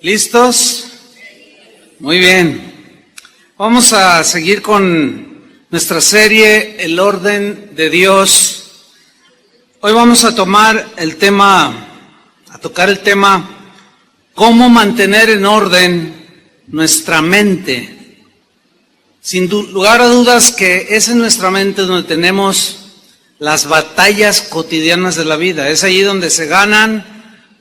¿Listos? Muy bien. Vamos a seguir con nuestra serie El orden de Dios. Hoy vamos a tocar el tema cómo mantener en orden nuestra mente. Sin lugar a dudas que es en nuestra mente donde tenemos las batallas cotidianas de la vida. Es allí donde se ganan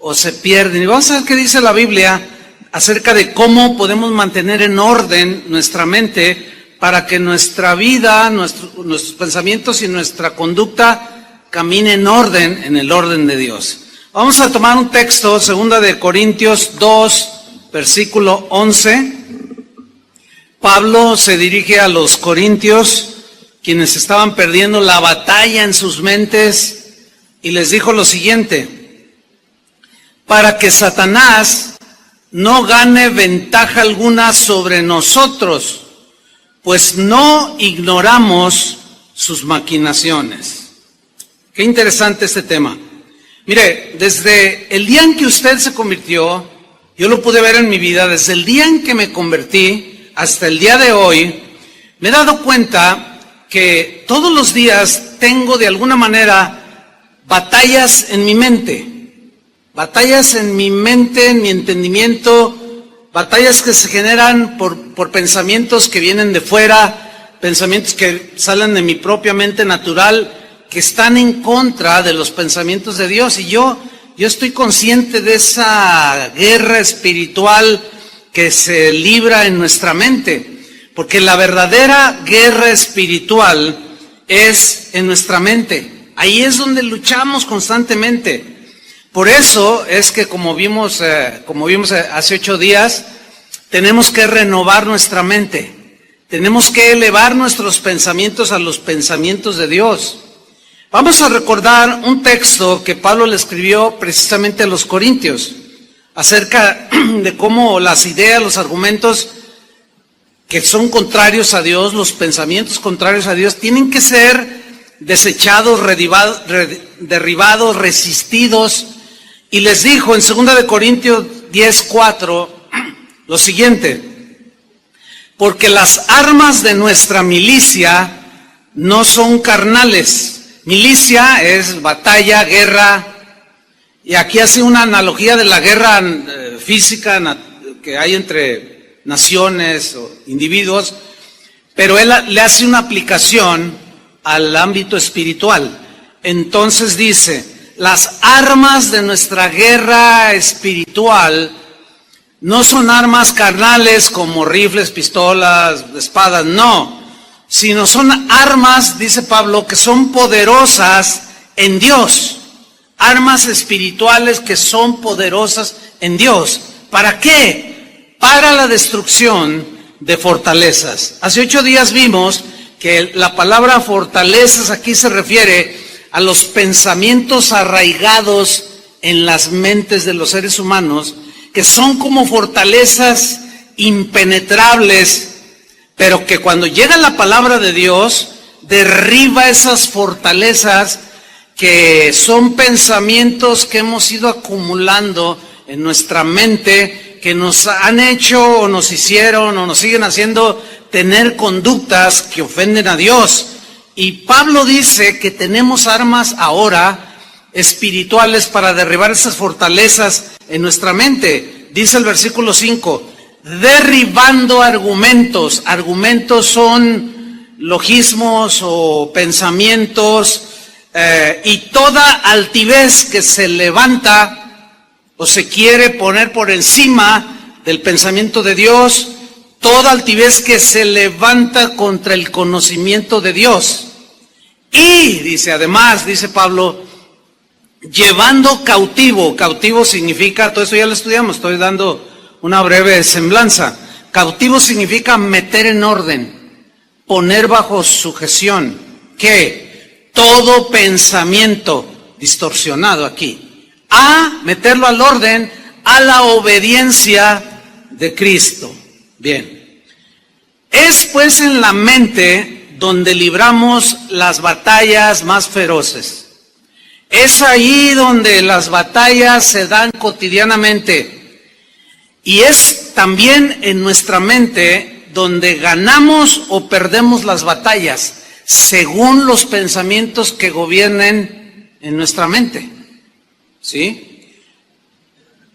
o se pierden. Y vamos a ver qué dice la Biblia acerca de cómo podemos mantener en orden nuestra mente para que nuestra vida, nuestros pensamientos y nuestra conducta camine en orden, en el orden de Dios. Vamos a tomar un texto, 2 de Corintios 2, versículo 11. Pablo se dirige a los corintios, quienes estaban perdiendo la batalla en sus mentes, y les dijo lo siguiente: para que Satanás no gane ventaja alguna sobre nosotros, pues no ignoramos sus maquinaciones. Qué interesante este tema. Mire, desde el día en que usted se convirtió, yo lo pude ver en mi vida, desde el día en que me convertí hasta el día de hoy, me he dado cuenta que todos los días tengo de alguna manera batallas en mi mente. Batallas en mi mente, en mi entendimiento, batallas que se generan por pensamientos que vienen de fuera, pensamientos que salen de mi propia mente natural, que están en contra de los pensamientos de Dios. Y yo estoy consciente de esa guerra espiritual que se libra en nuestra mente, porque la verdadera guerra espiritual es en nuestra mente. Ahí es donde luchamos constantemente. Por eso es que como vimos hace 8 días, tenemos que renovar nuestra mente. Tenemos que elevar nuestros pensamientos a los pensamientos de Dios. Vamos a recordar un texto que Pablo le escribió precisamente a los corintios, acerca de cómo las ideas, los argumentos que son contrarios a Dios, los pensamientos contrarios a Dios, tienen que ser desechados, derribados, resistidos. Y les dijo en 2 de Corintios 10:4 lo siguiente: porque las armas de nuestra milicia no son carnales. Milicia es batalla, guerra, y aquí hace una analogía de la guerra física que hay entre naciones o individuos, pero él le hace una aplicación al ámbito espiritual. Entonces dice: las armas de nuestra guerra espiritual no son armas carnales como rifles, pistolas, espadas, no, sino son armas, dice Pablo, que son poderosas en Dios, armas espirituales que son poderosas en Dios. ¿Para qué? Para la destrucción de fortalezas. Hace 8 días vimos que la palabra fortalezas aquí se refiere a los pensamientos arraigados en las mentes de los seres humanos, que son como fortalezas impenetrables, pero que cuando llega la palabra de Dios, derriba esas fortalezas, que son pensamientos que hemos ido acumulando en nuestra mente, que nos han hecho o nos hicieron o nos siguen haciendo tener conductas que ofenden a Dios. Y Pablo dice que tenemos armas ahora espirituales para derribar esas fortalezas en nuestra mente. Dice el versículo 5, derribando argumentos. Argumentos son logismos o pensamientos y toda altivez que se levanta o se quiere poner por encima del pensamiento de Dios, toda altivez que se levanta contra el conocimiento de Dios. Y dice, además, dice Pablo, llevando cautivo. Cautivo significa, todo esto ya lo estudiamos, estoy dando una breve semblanza. Cautivo significa meter en orden, poner bajo sujeción. ¿Qué? Todo pensamiento distorsionado aquí. A meterlo al orden, a la obediencia de Cristo. Bien, es pues en la mente donde libramos las batallas más feroces. Es ahí donde las batallas se dan cotidianamente. Y es también en nuestra mente donde ganamos o perdemos las batallas, según los pensamientos que gobiernen en nuestra mente. ¿Sí?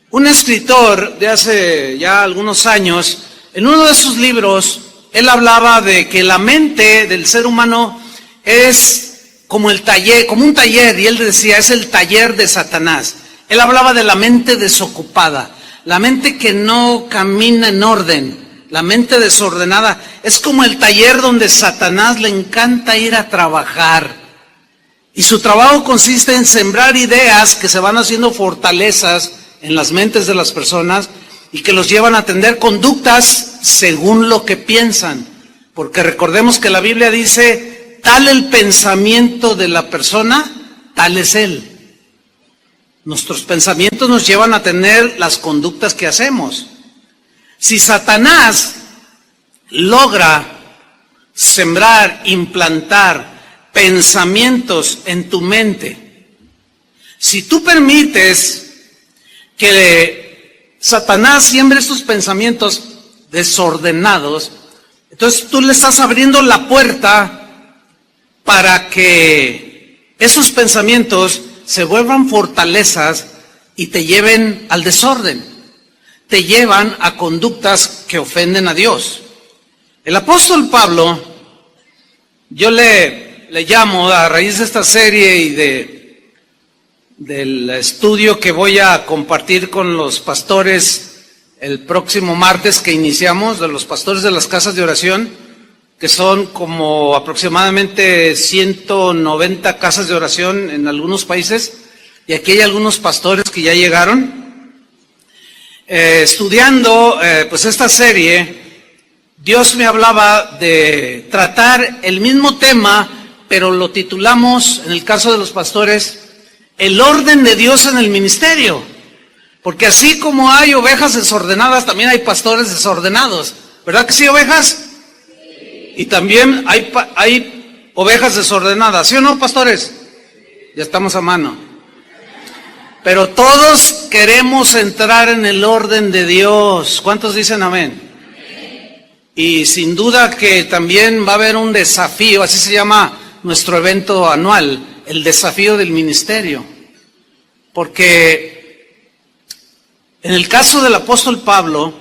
Un escritor de hace ya algunos años, en uno de sus libros, él hablaba de que la mente del ser humano es como el taller, como un taller, y él decía, es el taller de Satanás. Él hablaba de la mente desocupada, la mente que no camina en orden, la mente desordenada. Es como el taller donde Satanás le encanta ir a trabajar. Y su trabajo consiste en sembrar ideas que se van haciendo fortalezas en las mentes de las personas y que los llevan a tener conductas según lo que piensan. Porque recordemos que la Biblia dice, tal el pensamiento de la persona, tal es él. Nuestros pensamientos nos llevan a tener las conductas que hacemos. Si Satanás logra sembrar, implantar pensamientos en tu mente, si tú permites que Satanás siembre estos pensamientos desordenados, entonces tú le estás abriendo la puerta para que esos pensamientos se vuelvan fortalezas y te lleven al desorden, te llevan a conductas que ofenden a Dios. El apóstol Pablo, yo le llamo a raíz de esta serie y del estudio que voy a compartir con los pastores el próximo martes que iniciamos, de los pastores de las casas de oración, que son como aproximadamente 190 casas de oración en algunos países, y aquí hay algunos pastores que ya llegaron. Estudiando pues esta serie, Dios me hablaba de tratar el mismo tema, pero lo titulamos, en el caso de los pastores, el orden de Dios en el ministerio. Porque así como hay ovejas desordenadas, también hay pastores desordenados. ¿Verdad que sí, ovejas? Y también hay ovejas desordenadas, ¿sí o no, pastores? Ya estamos a mano. Pero todos queremos entrar en el orden de Dios. ¿Cuántos dicen amén? Y sin duda que también va a haber un desafío, así se llama nuestro evento anual, el desafío del ministerio. Porque en el caso del apóstol Pablo,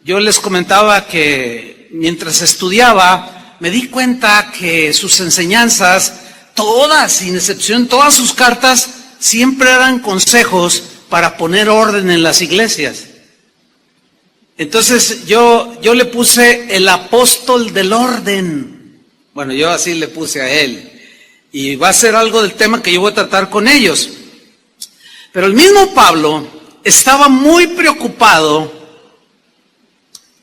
yo les comentaba que mientras estudiaba, me di cuenta que sus enseñanzas, todas, sin excepción, todas sus cartas, siempre eran consejos para poner orden en las iglesias. Entonces yo le puse el apóstol del orden. Bueno, yo así le puse a él. Y va a ser algo del tema que yo voy a tratar con ellos. Pero el mismo Pablo estaba muy preocupado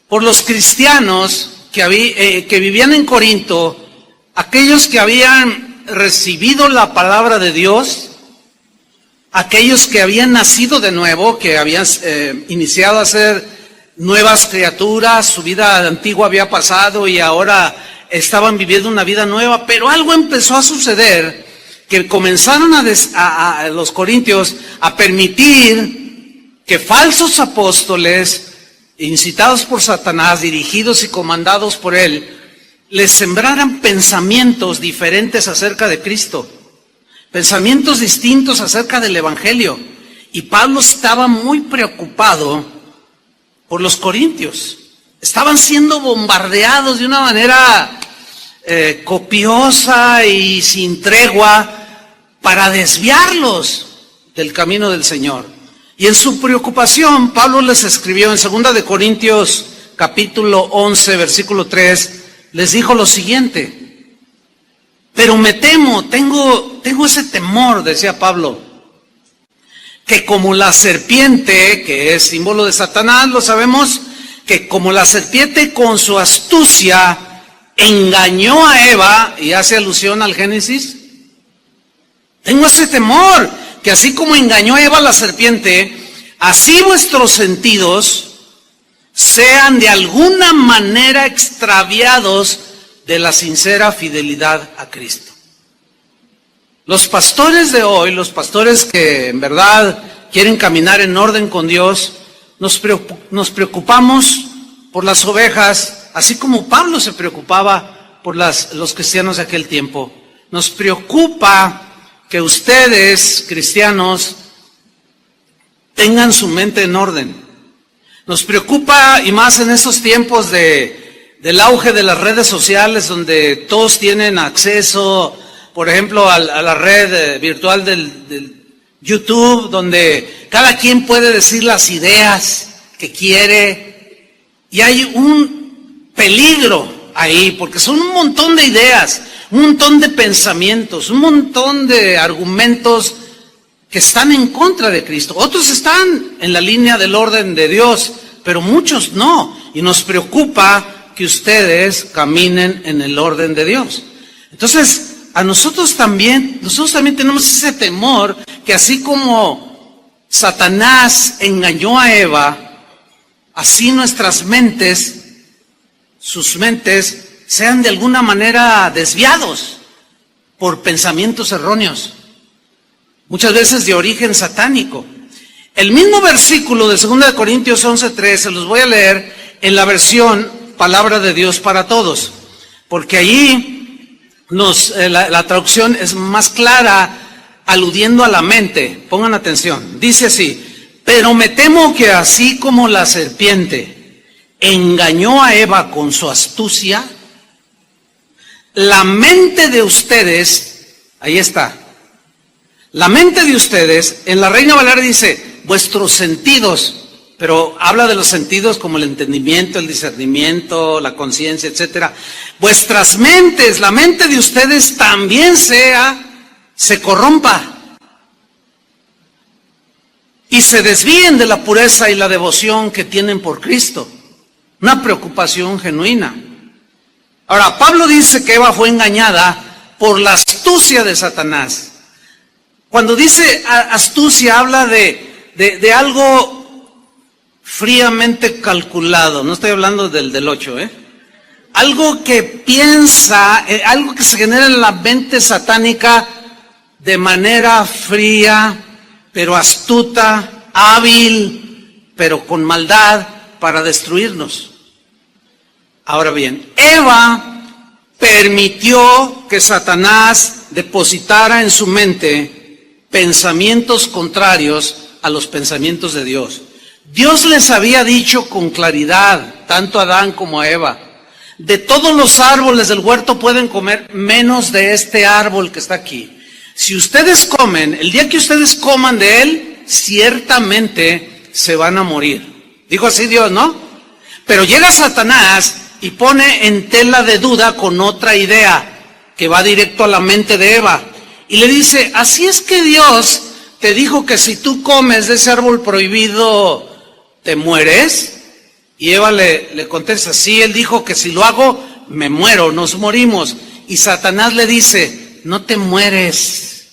por los cristianos que vivían en Corinto, aquellos que habían recibido la palabra de Dios, aquellos que habían nacido de nuevo, que habían iniciado a ser nuevas criaturas, su vida antigua había pasado y ahora estaban viviendo una vida nueva, pero algo empezó a suceder, que comenzaron a los corintios a permitir que falsos apóstoles, incitados por Satanás, dirigidos y comandados por él, les sembraran pensamientos diferentes acerca de Cristo, pensamientos distintos acerca del Evangelio. Y Pablo estaba muy preocupado por los corintios. Estaban siendo bombardeados de una manera copiosa y sin tregua para desviarlos del camino del Señor. Y en su preocupación, Pablo les escribió en 2 de Corintios capítulo 11, versículo 3, les dijo lo siguiente: pero me temo, tengo ese temor, decía Pablo, que como la serpiente, que es símbolo de Satanás, lo sabemos, que como la serpiente con su astucia engañó a Eva, y hace alusión al Génesis, tengo ese temor, que así como engañó a Eva la serpiente, así vuestros sentidos sean de alguna manera extraviados de la sincera fidelidad a Cristo. Los pastores de hoy, los pastores que en verdad quieren caminar en orden con Dios, nos preocupamos por las ovejas, así como Pablo se preocupaba por los cristianos de aquel tiempo. Nos preocupa que ustedes, cristianos, tengan su mente en orden. Nos preocupa, y más en estos tiempos del auge de las redes sociales, donde todos tienen acceso, por ejemplo, a la red virtual del YouTube, donde cada quien puede decir las ideas que quiere, y hay un peligro ahí, porque son un montón de ideas, un montón de pensamientos, un montón de argumentos que están en contra de Cristo. Otros están en la línea del orden de Dios, pero muchos no, y nos preocupa que ustedes caminen en el orden de Dios. Entonces, nosotros también tenemos ese temor, que así como Satanás engañó a Eva, así nuestras mentes, sus mentes, sean de alguna manera desviados por pensamientos erróneos, muchas veces de origen satánico. El mismo versículo de 2 Corintios 11:3, se los voy a leer en la versión Palabra de Dios para Todos, porque allí la traducción es más clara, aludiendo a la mente. Pongan atención, dice así: pero me temo que así como la serpiente engañó a Eva con su astucia, la mente de ustedes, ahí está, la mente de ustedes, en la Reina Valera dice, vuestros sentidos, pero habla de los sentidos como el entendimiento, el discernimiento, la conciencia, etcétera. Vuestras mentes, la mente de ustedes también se corrompa y se desvíen de la pureza y la devoción que tienen por Cristo. Una preocupación genuina. Ahora, Pablo dice que Eva fue engañada por la astucia de Satanás. Cuando dice astucia, habla de algo fríamente calculado. No estoy hablando del 8, algo que piensa, algo que se genera en la mente satánica de manera fría, pero astuta, hábil, pero con maldad para destruirnos. Ahora bien, Eva permitió que Satanás depositara en su mente pensamientos contrarios a los pensamientos de Dios. Dios les había dicho con claridad, tanto a Adán como a Eva, de todos los árboles del huerto pueden comer, menos de este árbol que está aquí. Si ustedes comen, el día que ustedes coman de él, ciertamente se van a morir. Dijo así Dios, ¿no? Pero llega Satanás y pone en tela de duda con otra idea que va directo a la mente de Eva. Y le dice, así es que Dios te dijo que si tú comes de ese árbol prohibido, ¿te mueres? Y Eva le contesta, sí, él dijo que si lo hago, me muero, nos morimos. Y Satanás le dice, no te mueres.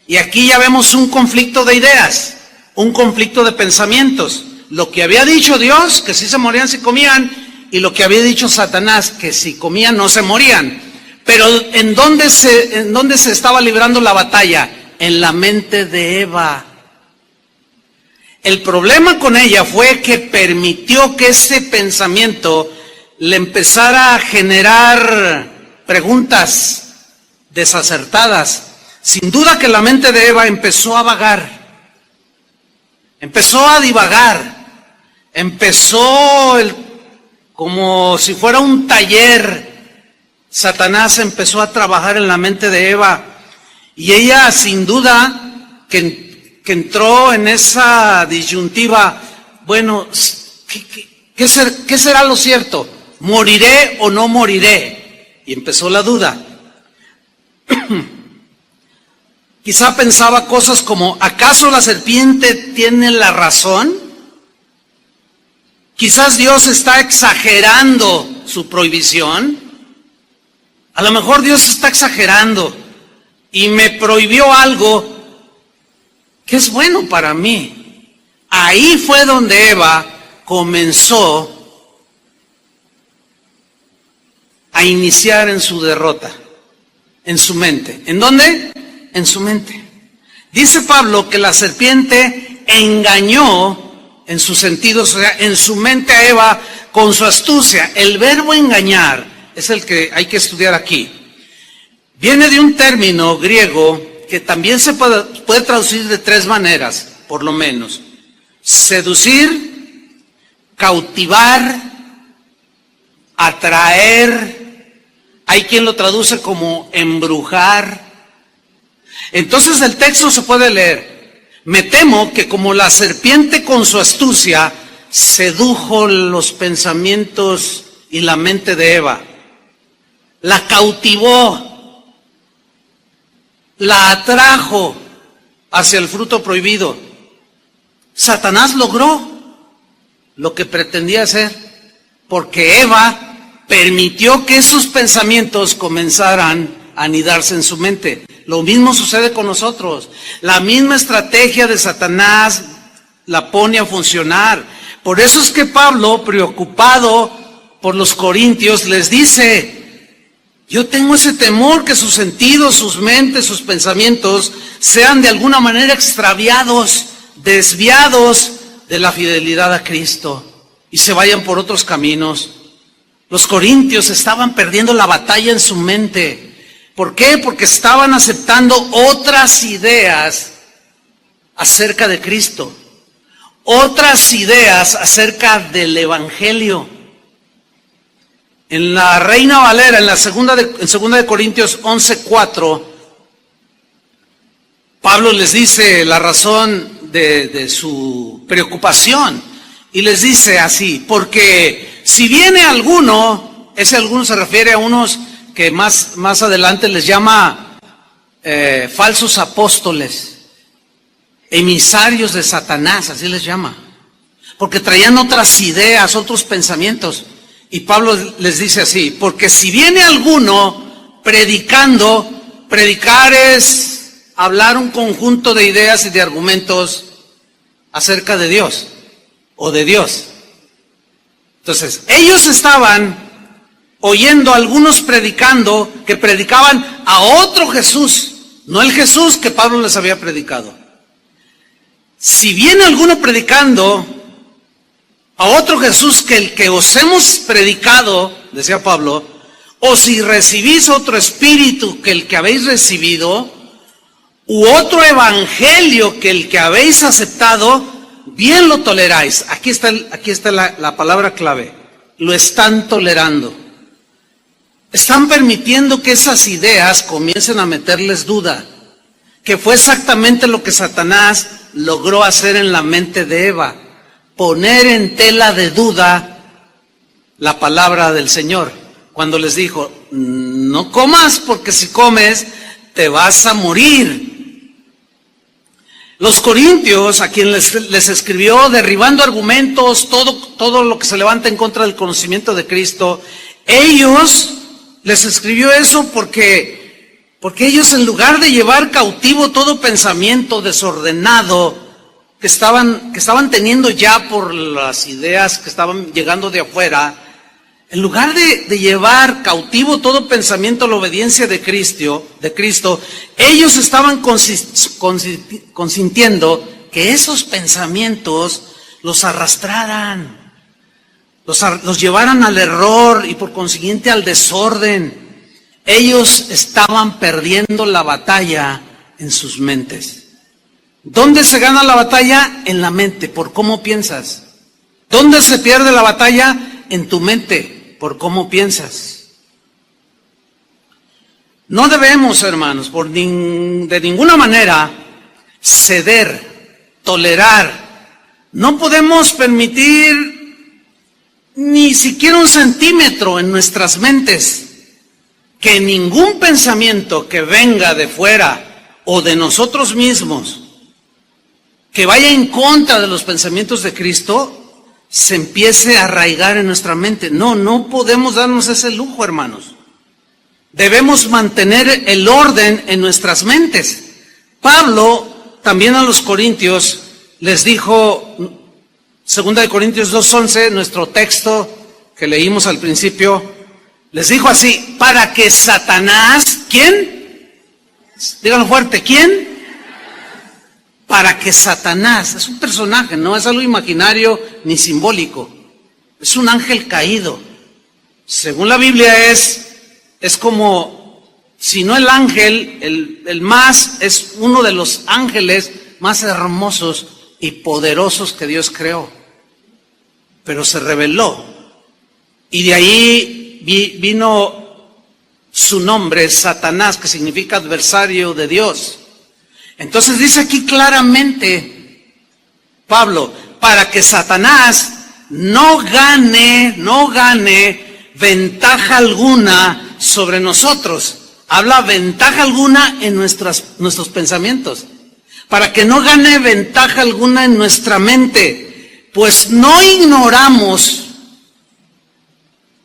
Y aquí ya vemos un conflicto de ideas, un conflicto de pensamientos. Lo que había dicho Dios, que sí se morían si comían, y lo que había dicho Satanás, que si comían no se morían. Pero ¿en dónde se estaba librando la batalla? En la mente de Eva. El problema con ella fue que permitió que ese pensamiento le empezara a generar preguntas desacertadas. Sin duda que la mente de Eva empezó a vagar, empezó a divagar, empezó como si fuera un taller. Satanás empezó a trabajar en la mente de Eva y ella sin duda que entró en esa disyuntiva, bueno, ¿qué será lo cierto? ¿Moriré o no moriré? Y empezó la duda. Quizá pensaba cosas como, ¿acaso la serpiente tiene la razón? Quizás Dios está exagerando su prohibición. A lo mejor Dios está exagerando y me prohibió algo que es bueno para mí. Ahí fue donde Eva comenzó a iniciar en su derrota, en su mente. ¿En dónde? En su mente. Dice Pablo que la serpiente engañó en sus sentidos, o sea, en su mente a Eva con su astucia. El verbo engañar es el que hay que estudiar aquí. Viene de un término griego que también se puede traducir de tres maneras, por lo menos. Seducir, cautivar, atraer. Hay quien lo traduce como embrujar. Entonces el texto se puede leer: me temo que como la serpiente con su astucia sedujo los pensamientos y la mente de Eva, la cautivó, la atrajo hacia el fruto prohibido. Satanás logró lo que pretendía hacer, porque Eva permitió que esos pensamientos comenzaran a anidarse en su mente. Lo mismo sucede con nosotros. La misma estrategia de Satanás la pone a funcionar. Por eso es que Pablo, preocupado por los corintios, les dice: yo tengo ese temor que sus sentidos, sus mentes, sus pensamientos sean de alguna manera extraviados, desviados de la fidelidad a Cristo y se vayan por otros caminos. Los corintios estaban perdiendo la batalla en su mente. ¿Por qué? Porque estaban aceptando otras ideas acerca de Cristo, otras ideas acerca del Evangelio. En la Reina Valera, en segunda de Corintios 11:4, Pablo les dice la razón de su preocupación, y les dice así: porque si viene alguno, ese alguno se refiere a unos que más adelante les llama falsos apóstoles, emisarios de Satanás, así les llama, porque traían otras ideas, otros pensamientos. Y Pablo les dice así: porque si viene alguno predicando, predicar es hablar un conjunto de ideas y de argumentos acerca de Dios o de Dios. Entonces, ellos estaban oyendo a algunos predicando, que predicaban a otro Jesús, no el Jesús que Pablo les había predicado. Si viene alguno predicando a otro Jesús que el que os hemos predicado, decía Pablo, o si recibís otro espíritu que el que habéis recibido, u otro evangelio que el que habéis aceptado, bien lo toleráis. Aquí está la palabra clave: lo están tolerando. Están permitiendo que esas ideas comiencen a meterles duda, que fue exactamente lo que Satanás logró hacer en la mente de Eva: poner en tela de duda la palabra del Señor, cuando les dijo: no comas, porque si comes te vas a morir. Los corintios, a quien les escribió derribando argumentos, todo lo que se levanta en contra del conocimiento de Cristo, ellos les escribió eso porque ellos, en lugar de llevar cautivo todo pensamiento desordenado que estaban teniendo ya por las ideas que estaban llegando de afuera, en lugar de llevar cautivo todo pensamiento a la obediencia de Cristo, ellos estaban consintiendo que esos pensamientos los arrastraran, los llevaran al error y por consiguiente al desorden. Ellos estaban perdiendo la batalla en sus mentes. ¿Dónde se gana la batalla? En la mente, por cómo piensas. ¿Dónde se pierde la batalla? En tu mente, por cómo piensas. No debemos, hermanos, de ninguna manera ceder, tolerar. No podemos permitir ni siquiera un centímetro en nuestras mentes que ningún pensamiento que venga de fuera o de nosotros mismos, que vaya en contra de los pensamientos de Cristo, se empiece a arraigar en nuestra mente. No podemos darnos ese lujo, hermanos. Debemos mantener el orden en nuestras mentes. Pablo también a los corintios les dijo, 2 de Corintios 2:11, nuestro texto que leímos al principio, les dijo así: para que Satanás, ¿quién? Díganlo fuerte, ¿quién? para que Satanás, es un personaje, no es algo imaginario ni simbólico, es un ángel caído. Según la Biblia es como, si no el ángel, el más, es uno de los ángeles más hermosos y poderosos que Dios creó. Pero se rebeló. Y de ahí vino su nombre, Satanás, que significa adversario de Dios. Entonces dice aquí claramente Pablo, para que Satanás no gane ventaja alguna sobre nosotros. Habla ventaja alguna en nuestros pensamientos. Para que no gane ventaja alguna en nuestra mente, pues no ignoramos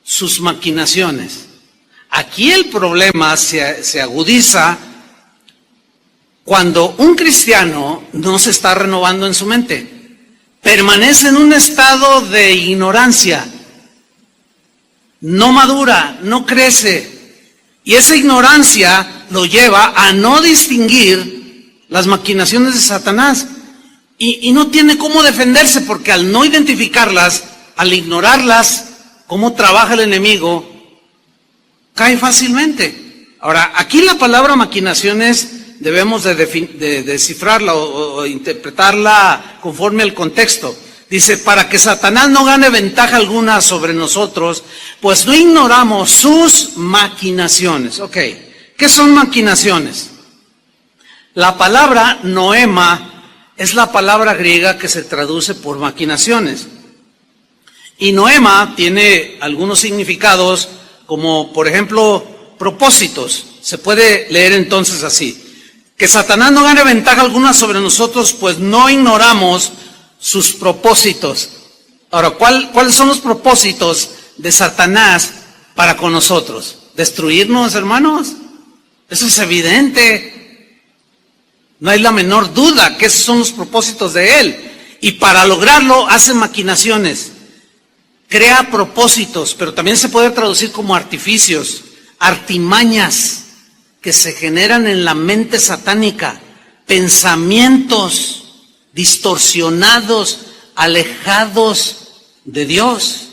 sus maquinaciones. Aquí el problema se agudiza cuando un cristiano no se está renovando en su mente. Permanece en un estado de ignorancia. No madura, no crece. Y esa ignorancia lo lleva a no distinguir las maquinaciones de Satanás. Y no tiene cómo defenderse, porque al no identificarlas, al ignorarlas, cómo trabaja el enemigo, cae fácilmente. Ahora, aquí la palabra maquinaciones debemos de descifrarla o interpretarla conforme al contexto. Dice, para que Satanás no gane ventaja alguna sobre nosotros, pues no ignoramos sus maquinaciones. Ok, ¿qué son maquinaciones? La palabra noema es la palabra griega que se traduce por maquinaciones. Y noema tiene algunos significados, como por ejemplo, propósitos. Se puede leer entonces así: que Satanás no gane ventaja alguna sobre nosotros, pues no ignoramos sus propósitos. Ahora, ¿cuáles son los propósitos de Satanás para con nosotros? ¿Destruirnos, hermanos? Eso es evidente. No hay la menor duda que esos son los propósitos de él. Y para lograrlo hace maquinaciones. Crea propósitos, pero también se puede traducir como artificios, artimañas que se generan en la mente satánica, pensamientos distorsionados, alejados de Dios.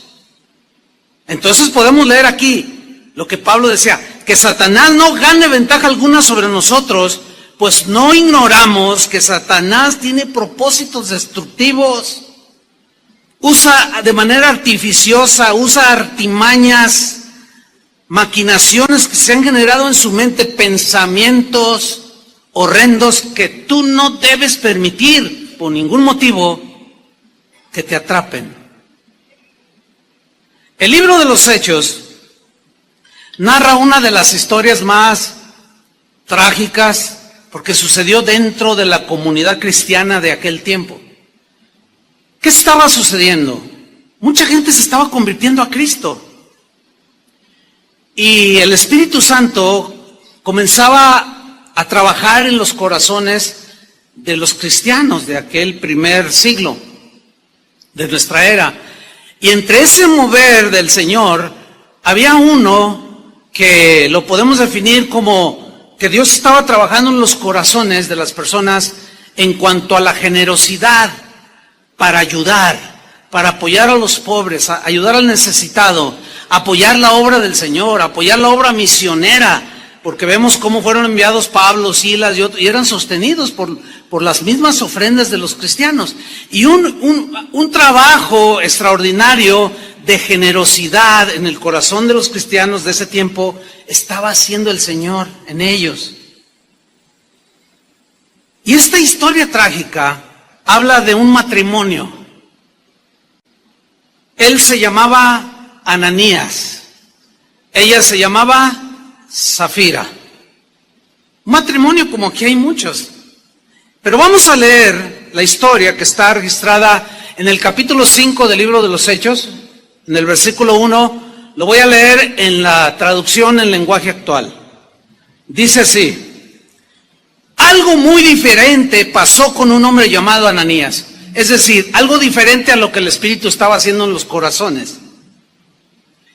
Entonces podemos leer aquí lo que Pablo decía, que Satanás no gane ventaja alguna sobre nosotros, pues no ignoramos que Satanás tiene propósitos destructivos. Usa de manera artificiosa, usa artimañas, maquinaciones que se han generado en su mente, pensamientos horrendos que tú no debes permitir por ningún motivo que te atrapen. El libro de los Hechos narra una de las historias más trágicas porque sucedió dentro de la comunidad cristiana de aquel tiempo. ¿Qué estaba sucediendo? Mucha gente se estaba convirtiendo a Cristo. Y el Espíritu Santo comenzaba a trabajar en los corazones de los cristianos de aquel primer siglo, de nuestra era. Y entre ese mover del Señor, había uno que lo podemos definir como que Dios estaba trabajando en los corazones de las personas en cuanto a la generosidad, para ayudar, para apoyar a los pobres, a ayudar al necesitado, apoyar la obra del Señor, apoyar la obra misionera, porque vemos cómo fueron enviados Pablo, Silas y eran sostenidos por las mismas ofrendas de los cristianos. Y un trabajo extraordinario de generosidad en el corazón de los cristianos de ese tiempo estaba haciendo el Señor en ellos. Y esta historia trágica habla de un matrimonio. Él se llamaba Ananías. Ella se llamaba Safira. Un matrimonio como aquí hay muchos. Pero vamos a leer la historia que está registrada en el capítulo 5 del libro de los Hechos, en el versículo 1. Lo voy a leer en la traducción en lenguaje actual. Dice así: algo muy diferente pasó con un hombre llamado Ananías. Es decir, algo diferente a lo que el Espíritu estaba haciendo en los corazones.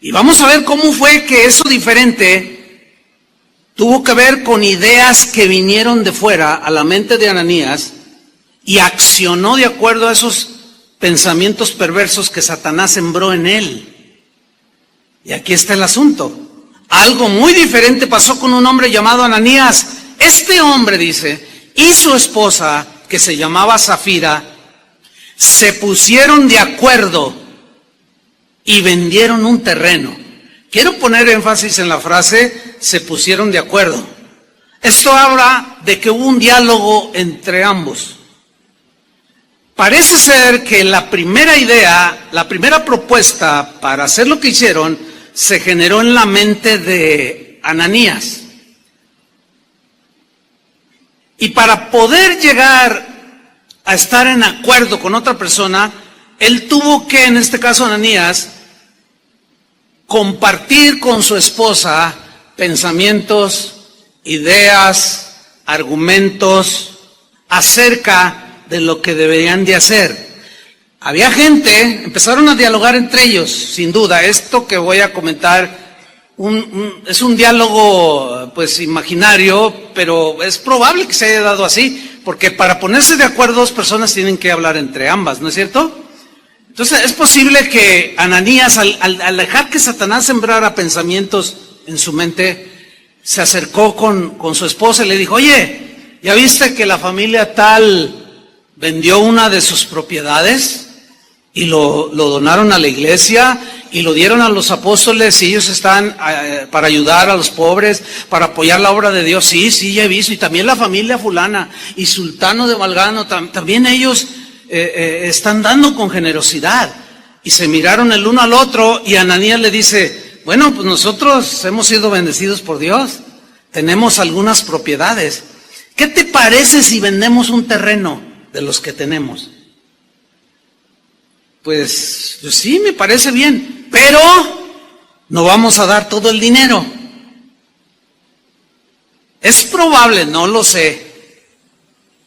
Y vamos a ver cómo fue que eso diferente tuvo que ver con ideas que vinieron de fuera a la mente de Ananías y accionó de acuerdo a esos pensamientos perversos que Satanás sembró en él. Y aquí está el asunto. Algo muy diferente pasó con un hombre llamado Ananías. Este hombre, dice, y su esposa, que se llamaba Safira, se pusieron de acuerdo y vendieron un terreno. Quiero poner énfasis en la frase, se pusieron de acuerdo. Esto habla de que hubo un diálogo entre ambos. Parece ser que la primera idea, la primera propuesta para hacer lo que hicieron, se generó en la mente de Ananías. Y para poder llegar a estar en acuerdo con otra persona, él tuvo que, en este caso Ananías, compartir con su esposa pensamientos, ideas, argumentos acerca de lo que deberían de hacer. Había gente, empezaron a dialogar entre ellos, sin duda. Esto que voy a comentar es un diálogo pues imaginario, pero es probable que se haya dado así, porque para ponerse de acuerdo dos personas tienen que hablar entre ambas, ¿no es cierto? Entonces es posible que Ananías, al dejar que Satanás sembrara pensamientos en su mente, se acercó con su esposa y le dijo, oye, ¿ya viste que la familia tal vendió una de sus propiedades y lo donaron a la iglesia y lo dieron a los apóstoles y ellos están para ayudar a los pobres, para apoyar la obra de Dios? Sí, ya he visto. Y también la familia fulana y Sultano de Valgano, también ellos están dando con generosidad. Y se miraron el uno al otro y Ananías le dice, bueno, pues nosotros hemos sido bendecidos por Dios, tenemos algunas propiedades. ¿Qué te parece si vendemos un terreno de los que tenemos? Pues sí, me parece bien, pero no vamos a dar todo el dinero. Es probable, no lo sé,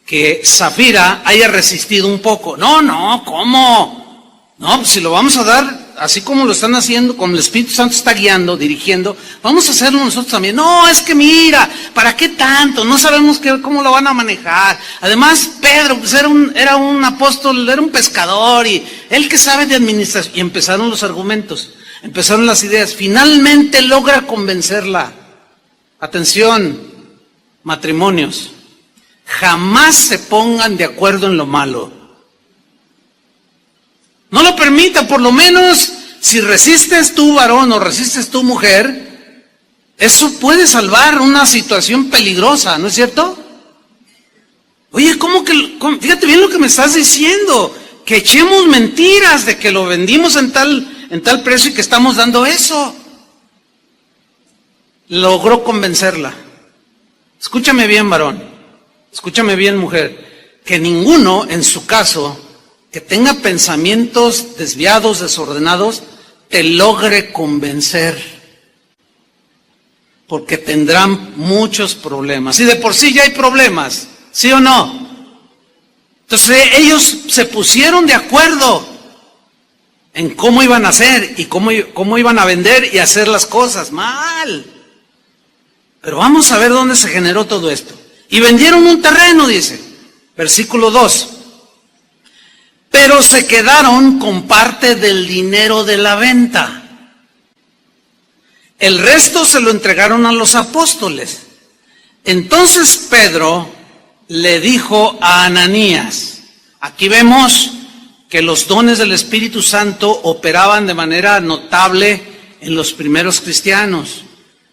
que Safira haya resistido un poco. No, ¿cómo? No, pues si lo vamos a dar así como lo están haciendo, como el Espíritu Santo está guiando, dirigiendo, vamos a hacerlo nosotros también. No, es que mira, ¿para qué tanto? No sabemos cómo lo van a manejar. Además, Pedro pues era un apóstol, era un pescador, y él que sabe de administración. Y empezaron los argumentos, empezaron las ideas. Finalmente logra convencerla. Atención, matrimonios, jamás se pongan de acuerdo en lo malo. No lo permita. Por lo menos si resistes tú varón o resistes tú mujer, eso puede salvar una situación peligrosa, ¿no es cierto? Oye, fíjate bien lo que me estás diciendo, que echemos mentiras de que lo vendimos en tal precio y que estamos dando eso. Logró convencerla. Escúchame bien, varón, escúchame bien, mujer, que ninguno en su caso que tenga pensamientos desviados, desordenados, te logre convencer, porque tendrán muchos problemas. Y de por sí ya hay problemas, ¿sí o no? Entonces ellos se pusieron de acuerdo en cómo iban a hacer y cómo iban a vender y hacer las cosas mal. Pero vamos a ver dónde se generó todo esto. Y vendieron un terreno, dice, versículo 2. Pero se quedaron con parte del dinero de la venta. El resto se lo entregaron a los apóstoles. Entonces Pedro le dijo a Ananías, aquí vemos que los dones del Espíritu Santo operaban de manera notable en los primeros cristianos.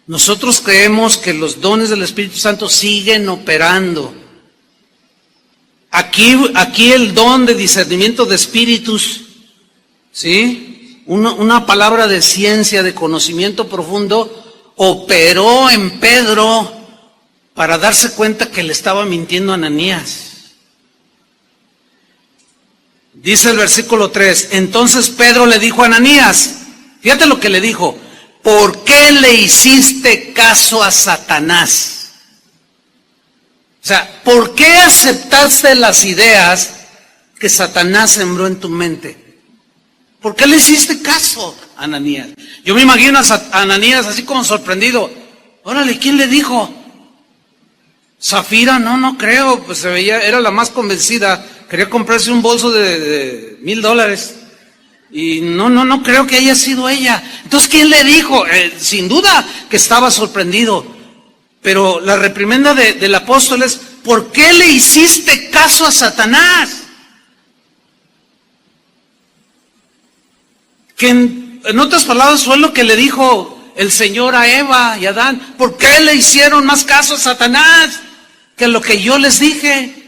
Nosotros creemos que los dones del Espíritu Santo siguen operando. Aquí el don de discernimiento de espíritus, ¿sí? Una palabra de ciencia, de conocimiento profundo, operó en Pedro para darse cuenta que le estaba mintiendo a Ananías. Dice el versículo 3, entonces Pedro le dijo a Ananías, fíjate lo que le dijo, ¿por qué le hiciste caso a Satanás? O sea, ¿por qué aceptaste las ideas que Satanás sembró en tu mente? ¿Por qué le hiciste caso a Ananías? Yo me imagino a Ananías así como sorprendido. Órale, ¿quién le dijo? Safira, no creo, pues se veía, era la más convencida quería comprarse un bolso de $1,000. Y no creo que haya sido ella. Entonces, ¿quién le dijo? Sin duda que estaba sorprendido. Pero la reprimenda del apóstol es, ¿por qué le hiciste caso a Satanás? Que en otras palabras fue lo que le dijo el Señor a Eva y a Adán. ¿Por qué le hicieron más caso a Satanás que lo que yo les dije?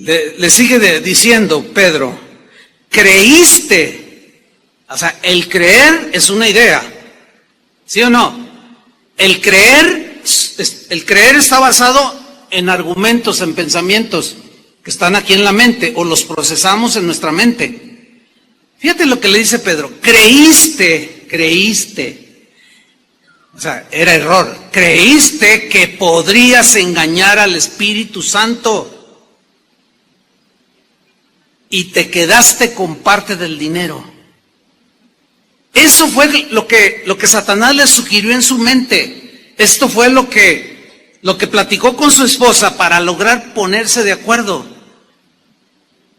Le sigue diciendo Pedro, creíste. O sea, el creer es una idea, ¿sí o no? El creer está basado en argumentos, en pensamientos que están aquí en la mente o los procesamos en nuestra mente. Fíjate lo que le dice Pedro, creíste. O sea, era error. Creíste que podrías engañar al Espíritu Santo. Y te quedaste con parte del dinero. Eso fue lo que Satanás le sugirió en su mente. Esto fue lo que platicó con su esposa para lograr ponerse de acuerdo.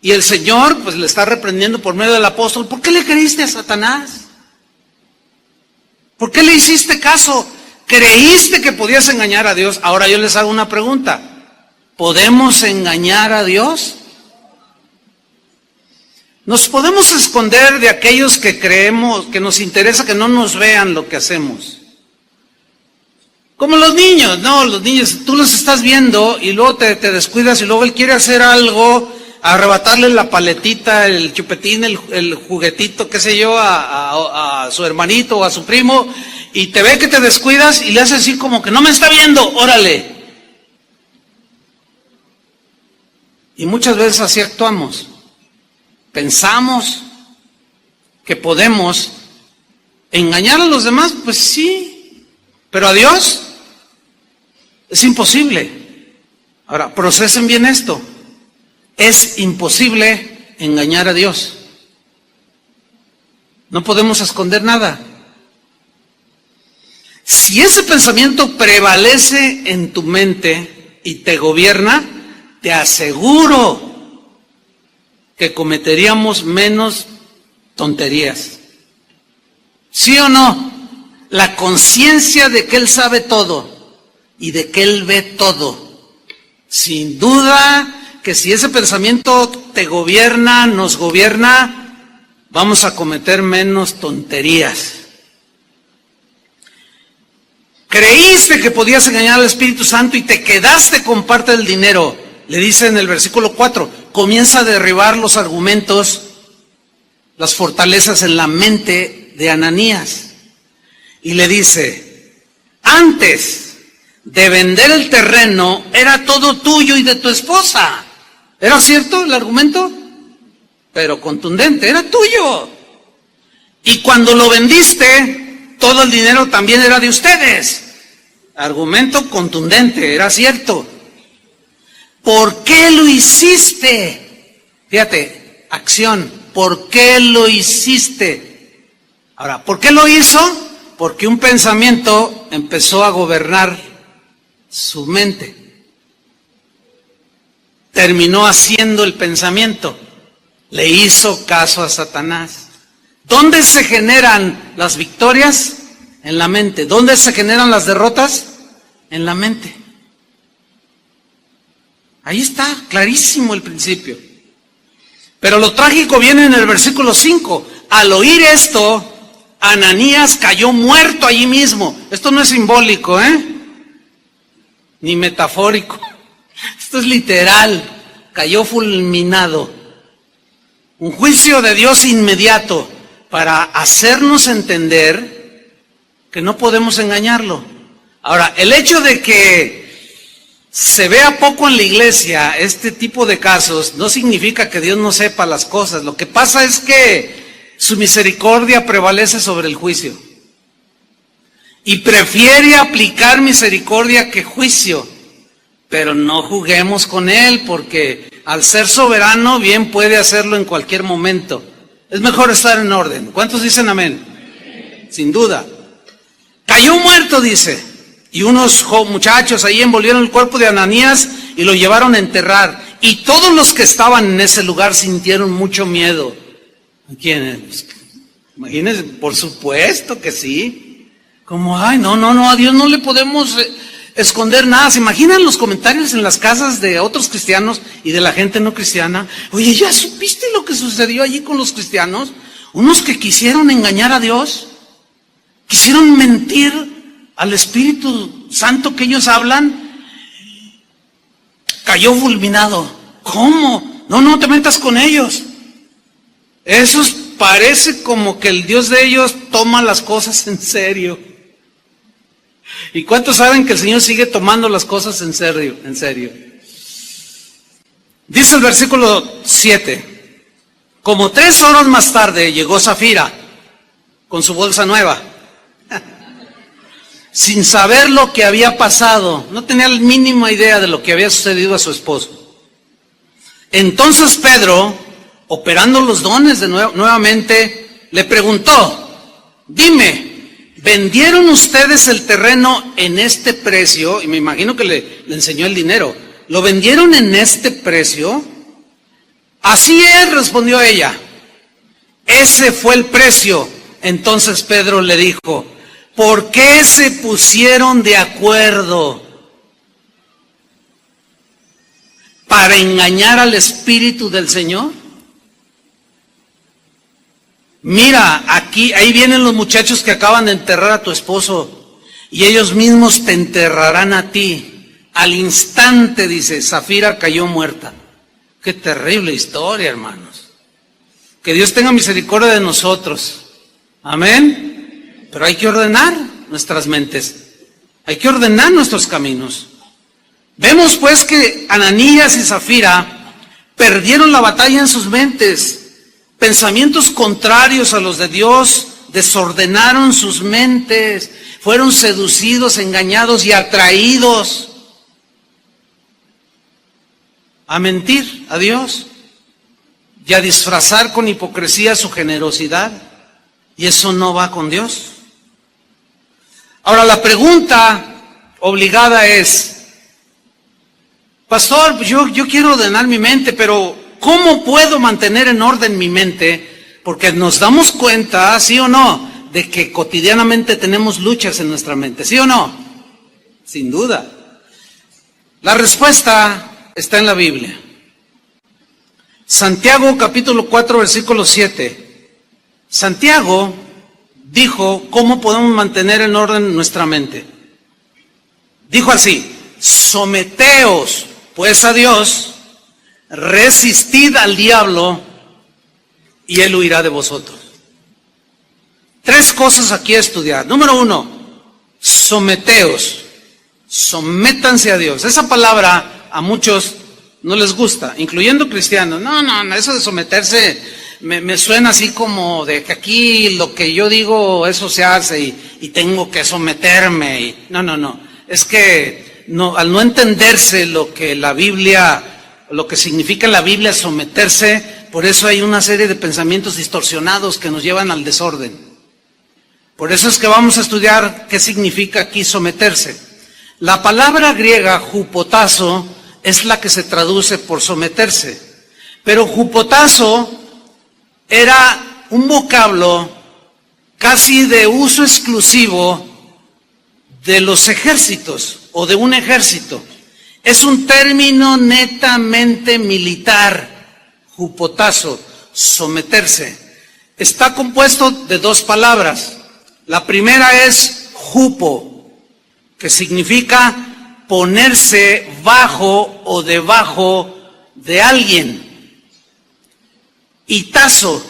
Y el Señor pues le está reprendiendo por medio del apóstol. ¿Por qué le creíste a Satanás? ¿Por qué le hiciste caso? ¿Creíste que podías engañar a Dios? Ahora yo les hago una pregunta. ¿Podemos engañar a Dios? Nos podemos esconder de aquellos que creemos, que nos interesa que no nos vean lo que hacemos. Como los niños, ¿no? Los niños, tú los estás viendo y luego te descuidas y luego él quiere hacer algo, arrebatarle la paletita, el chupetín, el juguetito, qué sé yo, a su hermanito o a su primo, y te ve que te descuidas y le hace así como que no me está viendo, órale. Y muchas veces así actuamos. Pensamos que podemos engañar a los demás, pues sí, pero a Dios es imposible. Ahora, procesen bien esto. Es imposible engañar a Dios. No podemos esconder nada. Si ese pensamiento prevalece en tu mente y te gobierna, te aseguro que cometeríamos menos tonterías. ¿Sí o no? La conciencia de que Él sabe todo y de que Él ve todo. Sin duda que si ese pensamiento te gobierna, nos gobierna, vamos a cometer menos tonterías. Creíste que podías engañar al Espíritu Santo y te quedaste con parte del dinero. Le dice en el versículo 4, comienza a derribar los argumentos, las fortalezas en la mente de Ananías. Y le dice, antes de vender el terreno, era todo tuyo y de tu esposa. ¿Era cierto el argumento? Pero contundente, era tuyo. Y cuando lo vendiste, todo el dinero también era de ustedes. Argumento contundente, era cierto. ¿Por qué lo hiciste? Fíjate, acción. ¿Por qué lo hiciste? Ahora, ¿por qué lo hizo? Porque un pensamiento empezó a gobernar su mente. Terminó haciendo el pensamiento. Le hizo caso a Satanás. ¿Dónde se generan las victorias? En la mente. ¿Dónde se generan las derrotas? En la mente. Ahí está, clarísimo el principio. Pero lo trágico viene en el versículo 5. Al oír esto, Ananías cayó muerto allí mismo. Esto no es simbólico, ni metafórico. Esto es literal. Cayó fulminado. Un juicio de Dios inmediato para hacernos entender que no podemos engañarlo. Ahora, el hecho de que se vea poco en la iglesia este tipo de casos no significa que Dios no sepa las cosas. Lo que pasa es que su misericordia prevalece sobre el juicio y prefiere aplicar misericordia que juicio. Pero no juguemos con Él, porque al ser soberano bien puede hacerlo en cualquier momento. Es mejor estar en orden. ¿Cuántos dicen amén? Sin duda. Cayó muerto, dice. Y unos muchachos ahí envolvieron el cuerpo de Ananías y lo llevaron a enterrar. Y todos los que estaban en ese lugar sintieron mucho miedo. ¿Quiénes? Pues, imagínense, por supuesto que sí. Como, ay, no, a Dios no le podemos esconder nada. ¿Se imaginan los comentarios en las casas de otros cristianos y de la gente no cristiana? Oye, ¿ya supiste lo que sucedió allí con los cristianos? Unos que quisieron engañar a Dios, quisieron mentir al Espíritu Santo que ellos hablan, cayó fulminado. ¿Cómo? No te metas con ellos. Esos parece como que el Dios de ellos toma las cosas en serio. ¿Y cuántos saben que el Señor sigue tomando las cosas en serio? En serio. Dice el versículo 7. Como 3 horas más tarde llegó Safira con su bolsa nueva, sin saber lo que había pasado. No tenía la mínima idea de lo que había sucedido a su esposo. Entonces Pedro, operando los dones de nuevamente, le preguntó: dime, ¿vendieron ustedes el terreno en este precio? Y me imagino que le enseñó el dinero. ¿Lo vendieron en este precio? Así es, respondió ella. Ese fue el precio. Entonces Pedro le dijo: ¿por qué se pusieron de acuerdo? ¿Para engañar al Espíritu del Señor? Mira, ahí vienen los muchachos que acaban de enterrar a tu esposo y ellos mismos te enterrarán a ti. Al instante, dice, Safira cayó muerta. Qué terrible historia, hermanos. Que Dios tenga misericordia de nosotros. Amén. Pero hay que ordenar nuestras mentes. Hay que ordenar nuestros caminos. Vemos pues que Ananías y Safira perdieron la batalla en sus mentes. Pensamientos contrarios a los de Dios desordenaron sus mentes. Fueron seducidos, engañados y atraídos a mentir a Dios y a disfrazar con hipocresía su generosidad. Y eso no va con Dios. Ahora la pregunta obligada es: pastor, yo quiero ordenar mi mente, pero ¿cómo puedo mantener en orden mi mente? Porque nos damos cuenta, ¿sí o no?, de que cotidianamente tenemos luchas en nuestra mente, ¿sí o no? Sin duda. La respuesta está en la Biblia. Santiago capítulo 4 versículo 7. Santiago dijo cómo podemos mantener en orden nuestra mente. Dijo así: someteos pues a Dios, resistid al diablo y él huirá de vosotros. 3 cosas aquí a estudiar. Número 1, someteos. Sométanse a Dios. Esa palabra a muchos no les gusta, incluyendo cristianos. No, eso de someterse me suena así como de que aquí lo que yo digo, eso se hace y tengo que someterme. No. Es que al no entenderse lo que la Biblia, lo que significa en la Biblia someterse, por eso hay una serie de pensamientos distorsionados que nos llevan al desorden. Por eso es que vamos a estudiar qué significa aquí someterse. La palabra griega hupotazo es la que se traduce por someterse. Pero hupotazo era un vocablo casi de uso exclusivo de los ejércitos o de un ejército. Es un término netamente militar, hupotazo, someterse. Está compuesto de 2 palabras. La primera es hupo, que significa ponerse bajo o debajo de alguien. Y tazo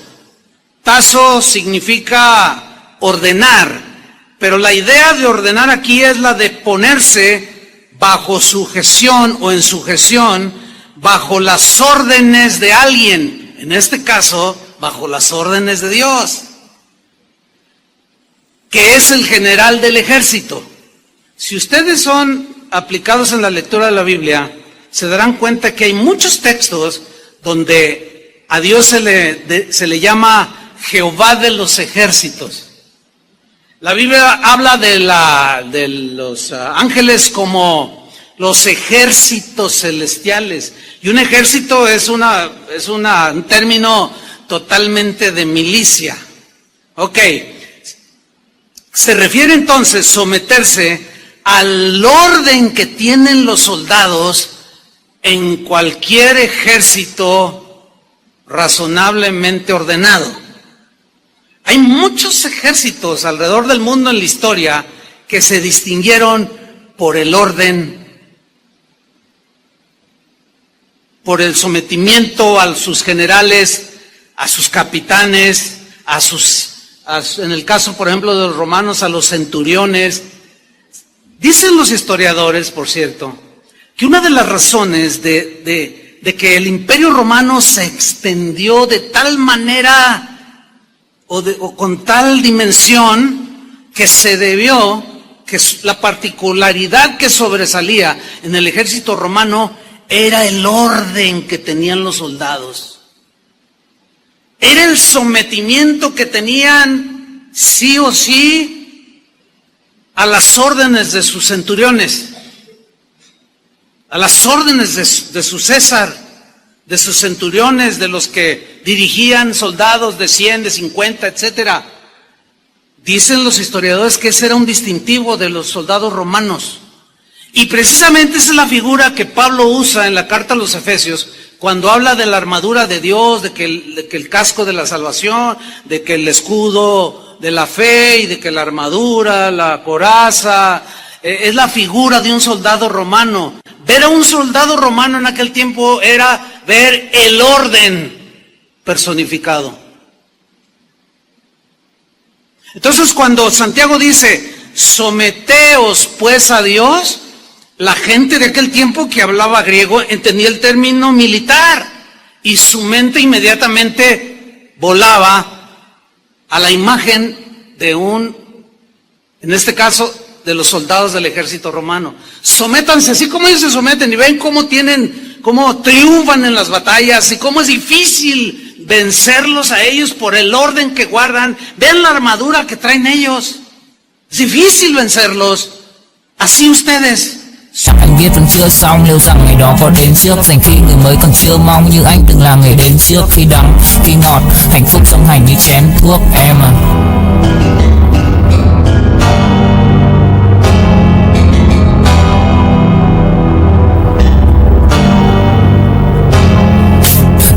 significa ordenar, pero la idea de ordenar aquí es la de ponerse bajo sujeción o en sujeción, bajo las órdenes de alguien, en este caso, bajo las órdenes de Dios, que es el general del ejército. Si ustedes son aplicados en la lectura de la Biblia, se darán cuenta que hay muchos textos donde a Dios se le llama Jehová de los ejércitos. La Biblia habla de los ángeles como los ejércitos celestiales. Y un ejército es un término totalmente de milicia. Ok. Se refiere entonces someterse al orden que tienen los soldados en cualquier ejército razonablemente ordenado. Hay muchos ejércitos alrededor del mundo en la historia que se distinguieron por el orden, por el sometimiento a sus generales, a sus capitanes, en el caso, por ejemplo, de los romanos, a los centuriones. Dicen los historiadores, por cierto, que una de las razones de que el Imperio Romano se extendió de tal manera o con tal dimensión, que se debió que la particularidad que sobresalía en el ejército romano era el orden que tenían los soldados. Era el sometimiento que tenían sí o sí a las órdenes de sus centuriones, a las órdenes de su César, de sus centuriones, de los que dirigían soldados de 100, de 50, etcétera. Dicen los historiadores que ese era un distintivo de los soldados romanos. Y precisamente esa es la figura que Pablo usa en la carta a los Efesios, cuando habla de la armadura de Dios, de que el casco de la salvación, de que el escudo de la fe, y de que la armadura, la coraza, es la figura de un soldado romano. Ver a un soldado romano en aquel tiempo era ver el orden personificado. Entonces, cuando Santiago dice, someteos pues a Dios, la gente de aquel tiempo que hablaba griego entendía el término militar y su mente inmediatamente volaba a la imagen de en este caso, de los soldados del ejército romano. Sométanse, así como ellos se someten y ven cómo triunfan en las batallas y cómo es difícil vencerlos a ellos por el orden que guardan. Ven la armadura que traen ellos. Es difícil vencerlos. Así ustedes. Anh biết vẫn chưa xong, liệu rằng ngày đó có đến trước, dành khi người mới còn chưa mong như anh từng là người đến trước. Khi đắng, khi ngọt, hạnh phúc song hành như chén thuốc em à.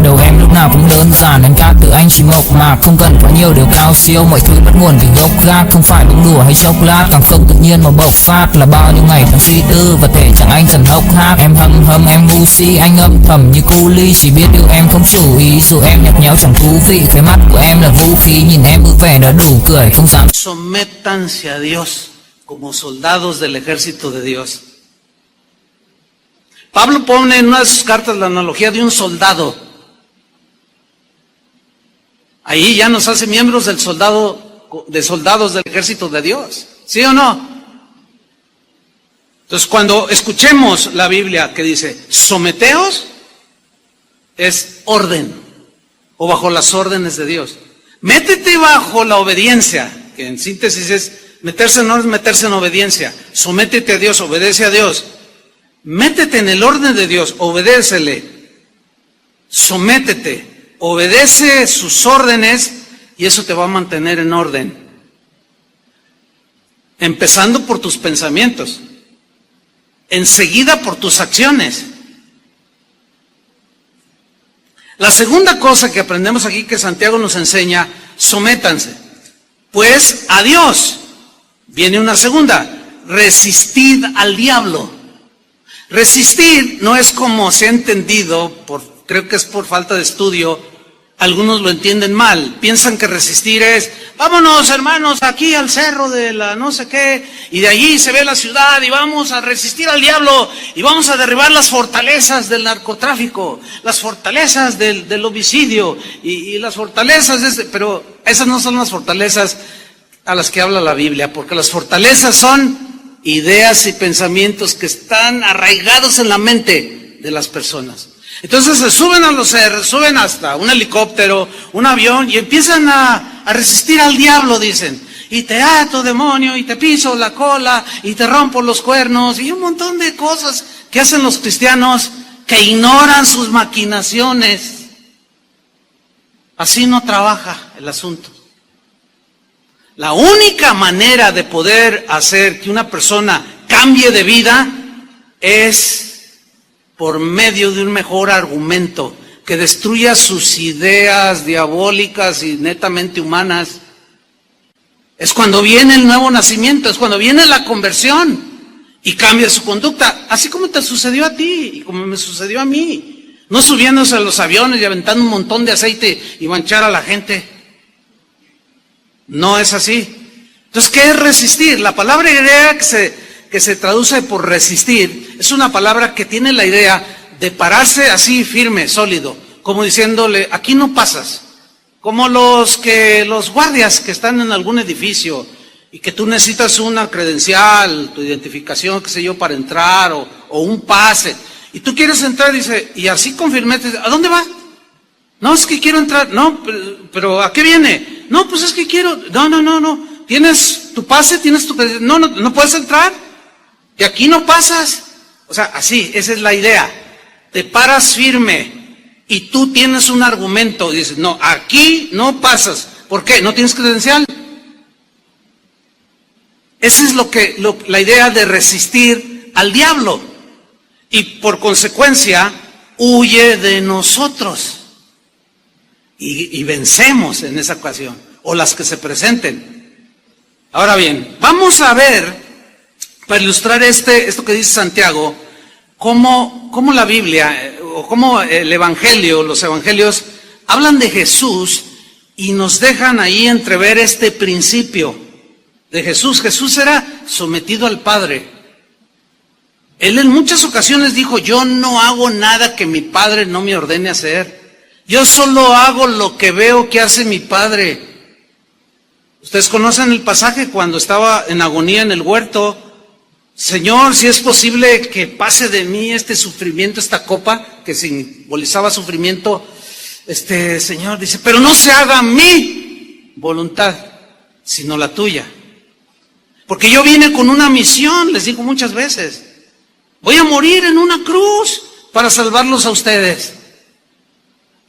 Đầu em lúc nào cũng đơn giản, anh ca từ anh chỉ mộc mạc, không cần quá nhiều điều cao siêu, mọi thứ bắt nguồn từ gốc gác, không phải bông đùa hay chốc lát, càng không tự nhiên mà bộc phát, là bao nhiêu ngày tháng suy tư và thể chẳng anh dần hốc hác. Em hâm em ngu si, anh âm thầm như cu ly, chỉ biết yêu em không chủ ý, dù em nhạt nhẽo chẳng thú vị, cái mắt của em là vũ khí, nhìn em vui vẻ đã đủ cười, không dám. Sométanse a Dios como soldados del ejército de Dios. Pablo pone en una de sus cartas la analogía de un soldado. Ahí ya nos hace miembros de soldados del ejército de Dios, ¿sí o no? Entonces, cuando escuchemos la Biblia que dice, someteos, es orden, o bajo las órdenes de Dios. Métete bajo la obediencia, que en síntesis es, meterse no es meterse en obediencia. Sométete a Dios, obedece a Dios. Métete en el orden de Dios, obedécele. Sométete. Obedece sus órdenes y eso te va a mantener en orden. Empezando por tus pensamientos, enseguida por tus acciones. La segunda cosa que aprendemos aquí que Santiago nos enseña, sométanse. Pues a Dios. Viene una segunda, resistid al diablo. Resistir no es como se ha entendido, creo que es por falta de estudio. Algunos lo entienden mal, piensan que resistir es, vámonos hermanos aquí al cerro de la no sé qué, y de allí se ve la ciudad y vamos a resistir al diablo y vamos a derribar las fortalezas del narcotráfico, las fortalezas del homicidio y las fortalezas pero esas no son las fortalezas a las que habla la Biblia, porque las fortalezas son ideas y pensamientos que están arraigados en la mente de las personas. Entonces se suben a los cerros, suben hasta un helicóptero, un avión y empiezan a resistir al diablo, dicen. y te ato, demonio, y te piso la cola, y te rompo los cuernos, y un montón de cosas que hacen los cristianos que ignoran sus maquinaciones. Así no trabaja el asunto. La única manera de poder hacer que una persona cambie de vida es por medio de un mejor argumento que destruya sus ideas diabólicas y netamente humanas. Es cuando viene el nuevo nacimiento, es cuando viene la conversión y cambia su conducta, así como te sucedió a ti y como me sucedió a mí. No subiéndose a los aviones y aventando un montón de aceite y manchar a la gente. No es así. Entonces, ¿qué es resistir? La palabra griega que se traduce por resistir es una palabra que tiene la idea de pararse así firme, sólido, como diciéndole, aquí no pasas. Como los guardias que están en algún edificio y que tú necesitas una credencial, tu identificación, qué sé yo, para entrar o un pase. Y tú quieres entrar, dice, y así con firmeza, ¿a dónde va? No, es que quiero entrar. No, pero ¿a qué viene? No, pues es que quiero. No. ¿Tienes tu pase? ¿Tienes tu credencial? No puedes entrar. Y aquí no pasas. O sea, así, esa es la idea. Te paras firme y tú tienes un argumento. Dices, no, aquí no pasas. ¿Por qué? ¿No tienes credencial? Esa es la idea de resistir al diablo. Y por consecuencia, huye de nosotros. Y vencemos en esa ocasión. O las que se presenten. Ahora bien, vamos a ver, para ilustrar esto que dice Santiago, cómo la Biblia, o cómo el Evangelio, los Evangelios, hablan de Jesús y nos dejan ahí entrever este principio de Jesús. Jesús era sometido al Padre. Él en muchas ocasiones dijo, yo no hago nada que mi Padre no me ordene hacer. Yo solo hago lo que veo que hace mi Padre. Ustedes conocen el pasaje cuando estaba en agonía en el huerto. Señor, si es posible que pase de mí este sufrimiento, esta copa, que simbolizaba sufrimiento, Señor dice, pero no se haga mi voluntad, sino la tuya. Porque yo vine con una misión, les digo muchas veces. Voy a morir en una cruz para salvarlos a ustedes.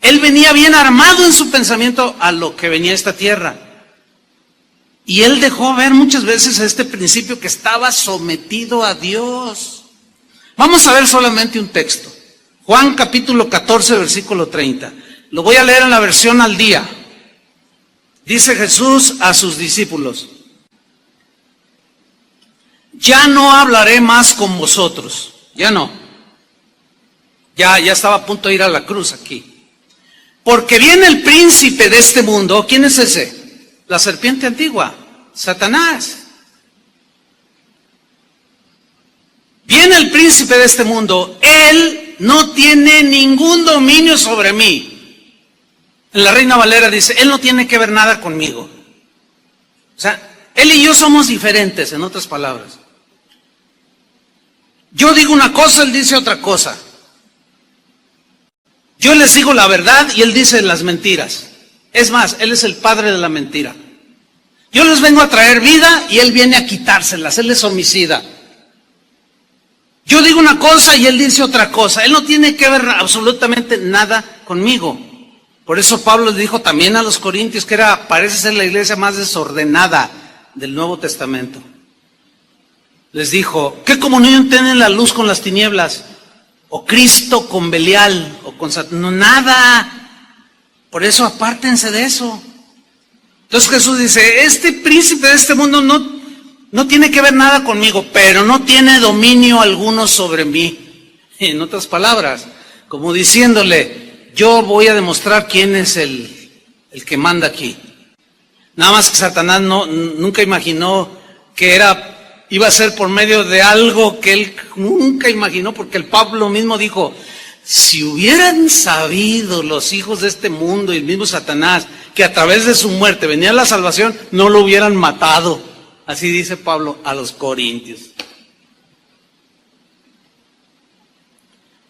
Él venía bien armado en su pensamiento a lo que venía a esta tierra. Y él dejó ver muchas veces este principio que estaba sometido a Dios. Vamos a ver solamente un texto. Juan capítulo 14, versículo 30. Lo voy a leer en la versión al día. Dice Jesús a sus discípulos, ya no hablaré más con vosotros. Ya no. Ya estaba a punto de ir a la cruz aquí. Porque viene el príncipe de este mundo. ¿Quién es ese? La serpiente antigua, Satanás. Viene el príncipe de este mundo. Él no tiene ningún dominio sobre mí. En la Reina Valera dice, él no tiene que ver nada conmigo. O sea, él y yo somos diferentes, en otras palabras. Yo digo una cosa, él dice otra cosa. Yo les digo la verdad y él dice las mentiras. Es más, él es el padre de la mentira. Yo les vengo a traer vida y él viene a quitárselas. Él es homicida. Yo digo una cosa y él dice otra cosa. Él no tiene que ver absolutamente nada conmigo. Por eso Pablo le dijo también a los corintios que parece ser la iglesia más desordenada del Nuevo Testamento. Les dijo, ¿qué comunión tiene la luz con las tinieblas? O Cristo con Belial, o con Satanás. No, nada. Por eso apártense de eso. Entonces Jesús dice, este príncipe de este mundo no tiene que ver nada conmigo, pero no tiene dominio alguno sobre mí. En otras palabras, como diciéndole, yo voy a demostrar quién es el que manda aquí. Nada más que Satanás nunca imaginó que iba a ser por medio de algo que él nunca imaginó, porque el Pablo mismo dijo, si hubieran sabido los hijos de este mundo y el mismo Satanás que a través de su muerte venía la salvación, no lo hubieran matado. Así dice Pablo a los corintios.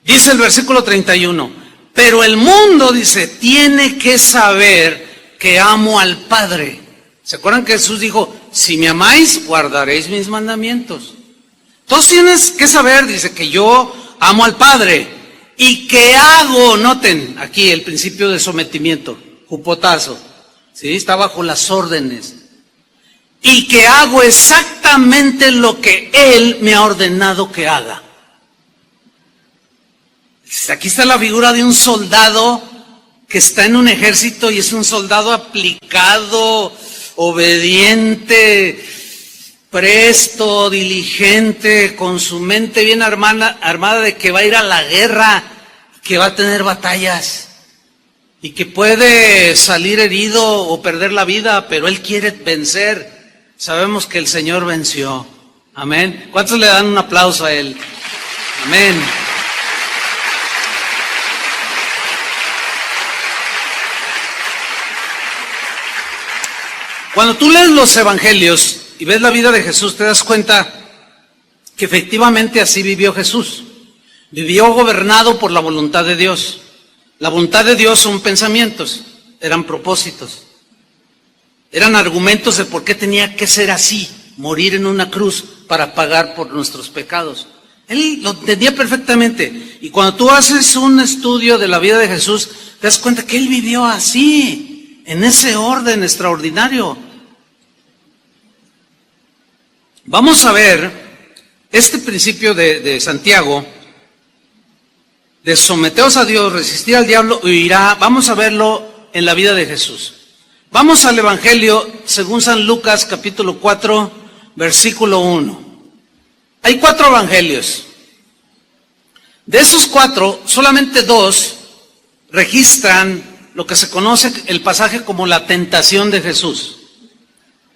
Dice el versículo 31, pero el mundo, dice, tiene que saber que amo al Padre. ¿Se acuerdan que Jesús dijo, si me amáis, guardaréis mis mandamientos. Entonces tienes que saber, dice, que yo amo al Padre. ¿Y qué hago? Noten aquí el principio de sometimiento, jupotazo. ¿Sí? Está bajo las órdenes. Y que hago exactamente lo que Él me ha ordenado que haga. Aquí está la figura de un soldado que está en un ejército y es un soldado aplicado, obediente, presto, diligente, con su mente bien armada de que va a ir a la guerra, que va a tener batallas y que puede salir herido o perder la vida, pero él quiere vencer. Sabemos que el Señor venció. Amén. ¿Cuántos le dan un aplauso a Él? Amén. Cuando tú lees los evangelios y ves la vida de Jesús, te das cuenta que efectivamente así vivió Jesús. Vivió gobernado por la voluntad de Dios. La voluntad de Dios son pensamientos, eran propósitos. Eran argumentos de por qué tenía que ser así, morir en una cruz para pagar por nuestros pecados. Él lo entendía perfectamente. Y cuando tú haces un estudio de la vida de Jesús, te das cuenta que Él vivió así, en ese orden extraordinario. Vamos a ver este principio de Santiago, de someteos a Dios, resistir al diablo, huirá. Vamos a verlo en la vida de Jesús. Vamos al Evangelio según San Lucas, capítulo 4, versículo 1. Hay 4 evangelios. De esos 4, solamente 2 registran lo que se conoce el pasaje como la tentación de Jesús.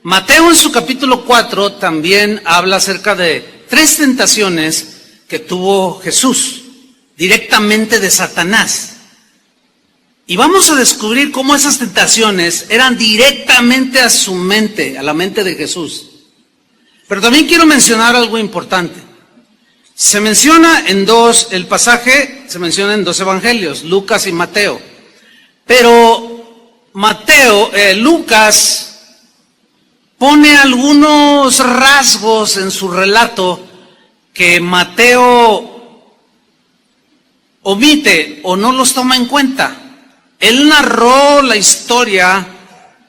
Mateo en su capítulo 4 también habla acerca de 3 tentaciones que tuvo Jesús, directamente de Satanás. Y vamos a descubrir cómo esas tentaciones eran directamente a su mente, a la mente de Jesús. Pero también quiero mencionar algo importante. Se menciona el pasaje se menciona en 2 evangelios, Lucas y Mateo. Pero Lucas pone algunos rasgos en su relato que Mateo omite o no los toma en cuenta. Él narró la historia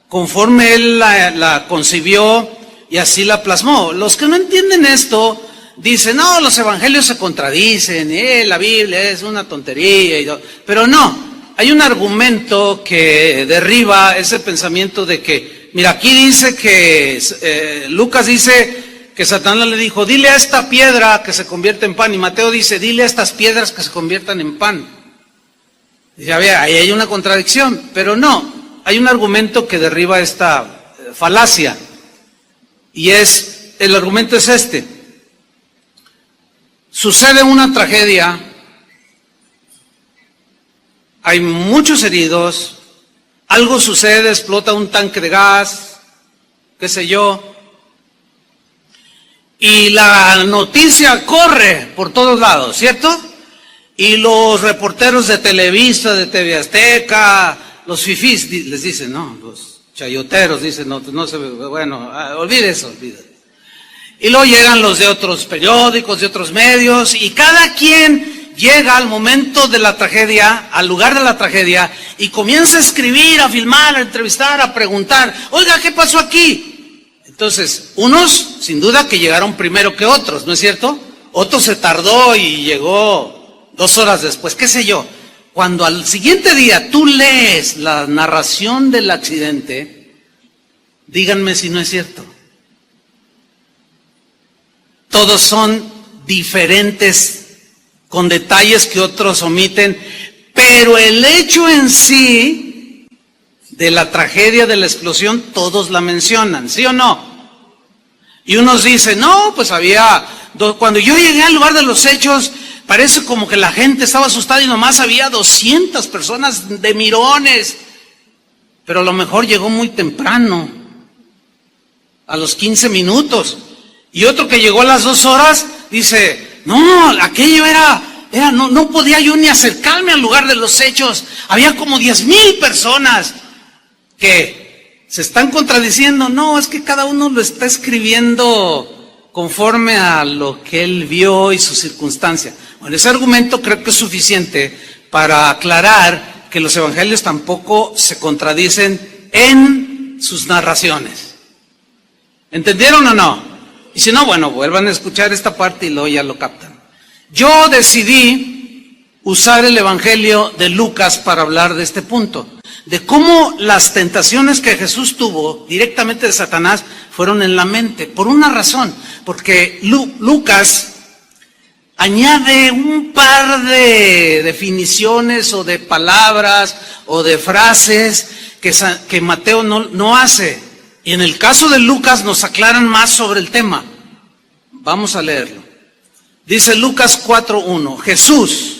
conforme él la concibió y así la plasmó. Los que no entienden esto dicen, no, los evangelios se contradicen, la Biblia es una tontería y todo. Pero no, hay un argumento que derriba ese pensamiento de que, mira, aquí dice que Lucas dice que Satanás le dijo, dile a esta piedra que se convierta en pan, y Mateo dice, dile a estas piedras que se conviertan en pan. Ya ve, ahí hay una contradicción, pero no, hay un argumento que derriba esta falacia, y el argumento es este. Sucede una tragedia, hay muchos heridos, algo sucede, explota un tanque de gas, qué sé yo, y la noticia corre por todos lados, ¿cierto? Y los reporteros de Televisa, de TV Azteca, los fifís les dicen, no, los chayoteros dicen, no se ve, bueno, olvide eso, olvide. Y luego llegan los de otros periódicos, de otros medios, y cada quien llega al momento de la tragedia, al lugar de la tragedia, y comienza a escribir, a filmar, a entrevistar, a preguntar, oiga, ¿qué pasó aquí? Entonces, unos, sin duda, que llegaron primero que otros, ¿no es cierto? Otro se tardó y llegó 2 horas después, qué sé yo. Cuando al siguiente día tú lees la narración del accidente, díganme si no es cierto. Todos son diferentes, con detalles que otros omiten, pero el hecho en sí de la tragedia de la explosión, todos la mencionan, ¿sí o no? Y unos dicen, no, pues cuando yo llegué al lugar de los hechos, parece como que la gente estaba asustada y nomás había 200 personas de mirones. Pero a lo mejor llegó muy temprano, a los 15 minutos. Y otro que llegó a las 2 horas, dice, no, aquello no podía yo ni acercarme al lugar de los hechos. Había como 10,000 personas que ¿Se están contradiciendo? No, es que cada uno lo está escribiendo conforme a lo que él vio y su circunstancia. Bueno, ese argumento creo que es suficiente para aclarar que los evangelios tampoco se contradicen en sus narraciones. ¿Entendieron o no? Y si no, bueno, vuelvan a escuchar esta parte y luego ya lo captan. Yo decidí usar el evangelio de Lucas para hablar de este punto, de cómo las tentaciones que Jesús tuvo directamente de Satanás fueron en la mente, por una razón, porque Lucas añade un par de definiciones o de palabras o de frases que Mateo no hace. Y en el caso de Lucas nos aclaran más sobre el tema. Vamos a leerlo. Dice Lucas 4:1, Jesús,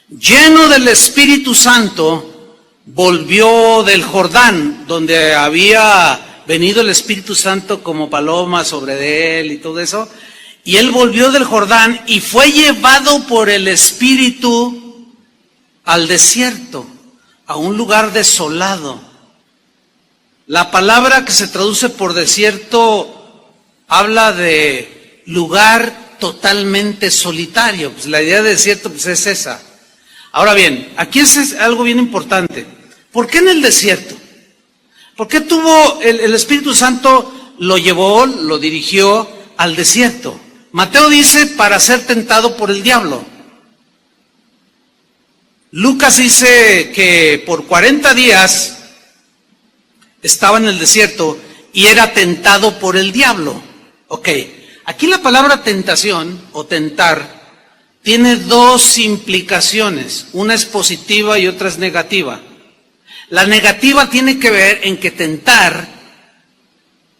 lleno del Espíritu Santo, volvió del Jordán, donde había venido el Espíritu Santo como paloma sobre él y todo eso, y él volvió del Jordán y fue llevado por el Espíritu al desierto, a un lugar desolado. La palabra que se traduce por desierto habla de lugar totalmente solitario. Pues la idea de desierto pues es esa. Ahora bien, aquí es algo bien importante. ¿Por qué en el desierto? ¿Por qué tuvo el Espíritu Santo, lo llevó, lo dirigió al desierto? Mateo dice para ser tentado por el diablo. Lucas dice que por 40 días estaba en el desierto y era tentado por el diablo. Ok, aquí la palabra tentación o tentar tiene dos implicaciones, una es positiva y otra es negativa. La negativa tiene que ver en que tentar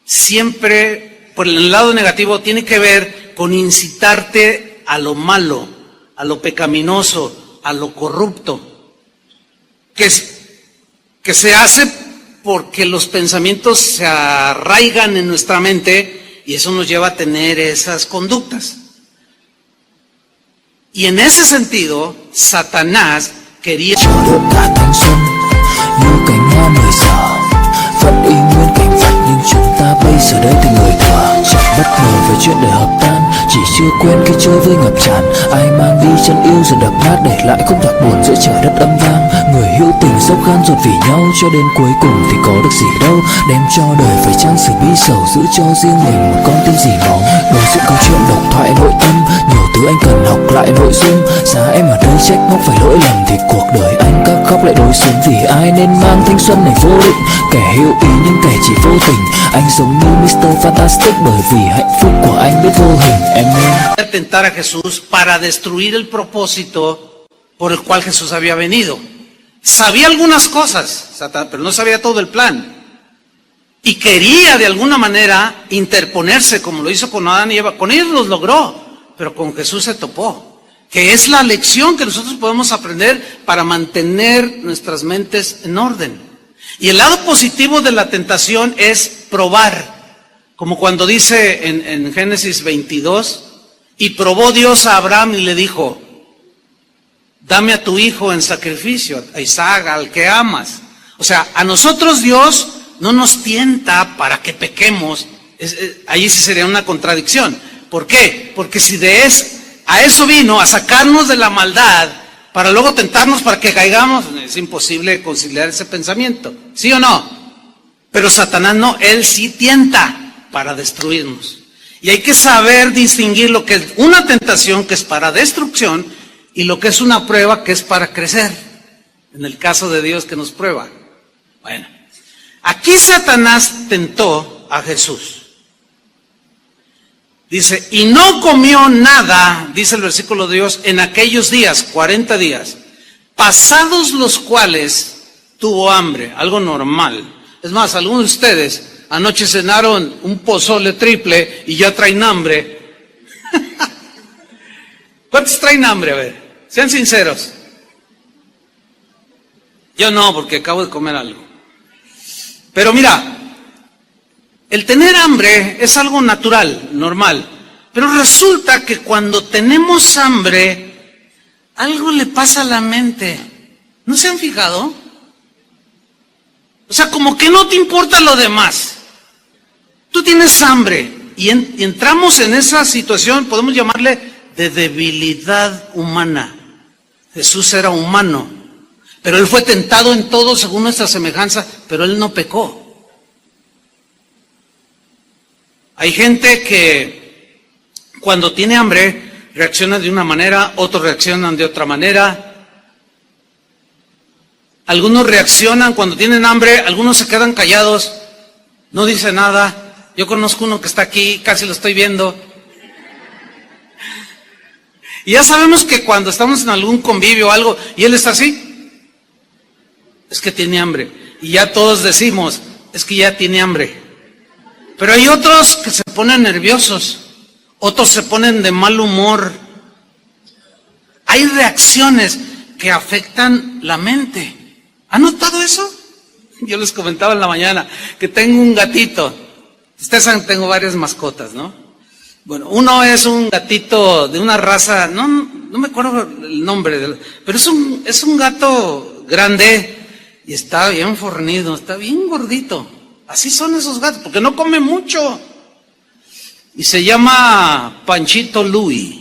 siempre, por el lado negativo, tiene que ver con incitarte a lo malo, a lo pecaminoso, a lo corrupto, que se hace porque los pensamientos se arraigan en nuestra mente y eso nos lleva a tener esas conductas. Y en ese sentido, Satanás quería... Như cánh hoa 10 giờ vẫn y nguyên cảnh vật, nhưng chúng ta bây giờ đây thành người thừa, chẳng bất ngờ về chuyện đời hợp tan, chỉ chưa quen khi chơi với ngập tràn. Ai mang đi chân yêu rồi đập nát, để lại không thật buồn giữa trời đất âm vang. Người hữu tình dốc gan ruột vì nhau, cho đến cuối cùng thì có được gì đâu. Đem cho đời phải trang sử bi sầu, giữ cho riêng mình một con tim dì máu. Đối diện câu chuyện độc thoại nội tâm, nhiều thứ anh cần học lại nội dung. Giá em ở đây trách móc phải lỗi lầm, thì cuộc đời anh các khóc lại đối xứng. Vì ai nên mang thanh xuân này vô định, kẻ hữu ý nhưng kẻ chỉ vô tình. Anh giống như Mr. Fantastic, bởi vì hạnh phúc của anh biết vô hình. Em nên tentar a Jesús para destruir el propósito por el cual Jesús había venido. Sabía algunas cosas, Satanás, pero no sabía todo el plan. Y quería de alguna manera interponerse, como lo hizo con Adán y Eva. Con ellos los logró, pero con Jesús se topó. Que es la lección que nosotros podemos aprender para mantener nuestras mentes en orden. Y el lado positivo de la tentación es probar. Como cuando dice en Génesis 22, y probó Dios a Abraham y le dijo, dame a tu hijo en sacrificio, a Isaac, al que amas. O sea, a nosotros Dios no nos tienta para que pequemos. Ahí sí sería una contradicción. ¿Por qué? Porque si a eso vino, a sacarnos de la maldad, para luego tentarnos para que caigamos, es imposible conciliar ese pensamiento. ¿Sí o no? Pero Satanás no, él sí tienta para destruirnos. Y hay que saber distinguir lo que es una tentación, que es para destrucción, y lo que es una prueba, que es para crecer. En el caso de Dios que nos prueba. Bueno, aquí Satanás tentó a Jesús. Dice, y no comió nada, dice el versículo de Dios, en aquellos días, 40 días, pasados los cuales tuvo hambre, algo normal. Es más, algunos de ustedes anoche cenaron un pozole triple y ya traen hambre. ¿Cuántos traen hambre? A ver, sean sinceros. Yo no, porque acabo de comer algo. Pero mira, el tener hambre es algo natural, normal. Pero resulta que cuando tenemos hambre, algo le pasa a la mente. ¿No se han fijado? O sea, como que no te importa lo demás. Tú tienes hambre y entramos en esa situación, podemos llamarle de debilidad humana. Jesús era humano, pero Él fue tentado en todo según nuestra semejanza, pero Él no pecó. Hay gente que cuando tiene hambre reacciona de una manera, otros reaccionan de otra manera. Algunos reaccionan cuando tienen hambre, algunos se quedan callados, no dicen nada. Yo conozco uno que está aquí, casi lo estoy viendo. Y ya sabemos que cuando estamos en algún convivio o algo, y él está así, es que tiene hambre. Y ya todos decimos, es que ya tiene hambre. Pero hay otros que se ponen nerviosos, otros se ponen de mal humor. Hay reacciones que afectan la mente. ¿Han notado eso? Yo les comentaba en la mañana que tengo un gatito. Ustedes saben, tengo varias mascotas, ¿no? Bueno, uno es un gatito de una raza, no me acuerdo el nombre, pero es un gato grande y está bien fornido, está bien gordito. Así son esos gatos, porque no come mucho. Y se llama Panchito Louis.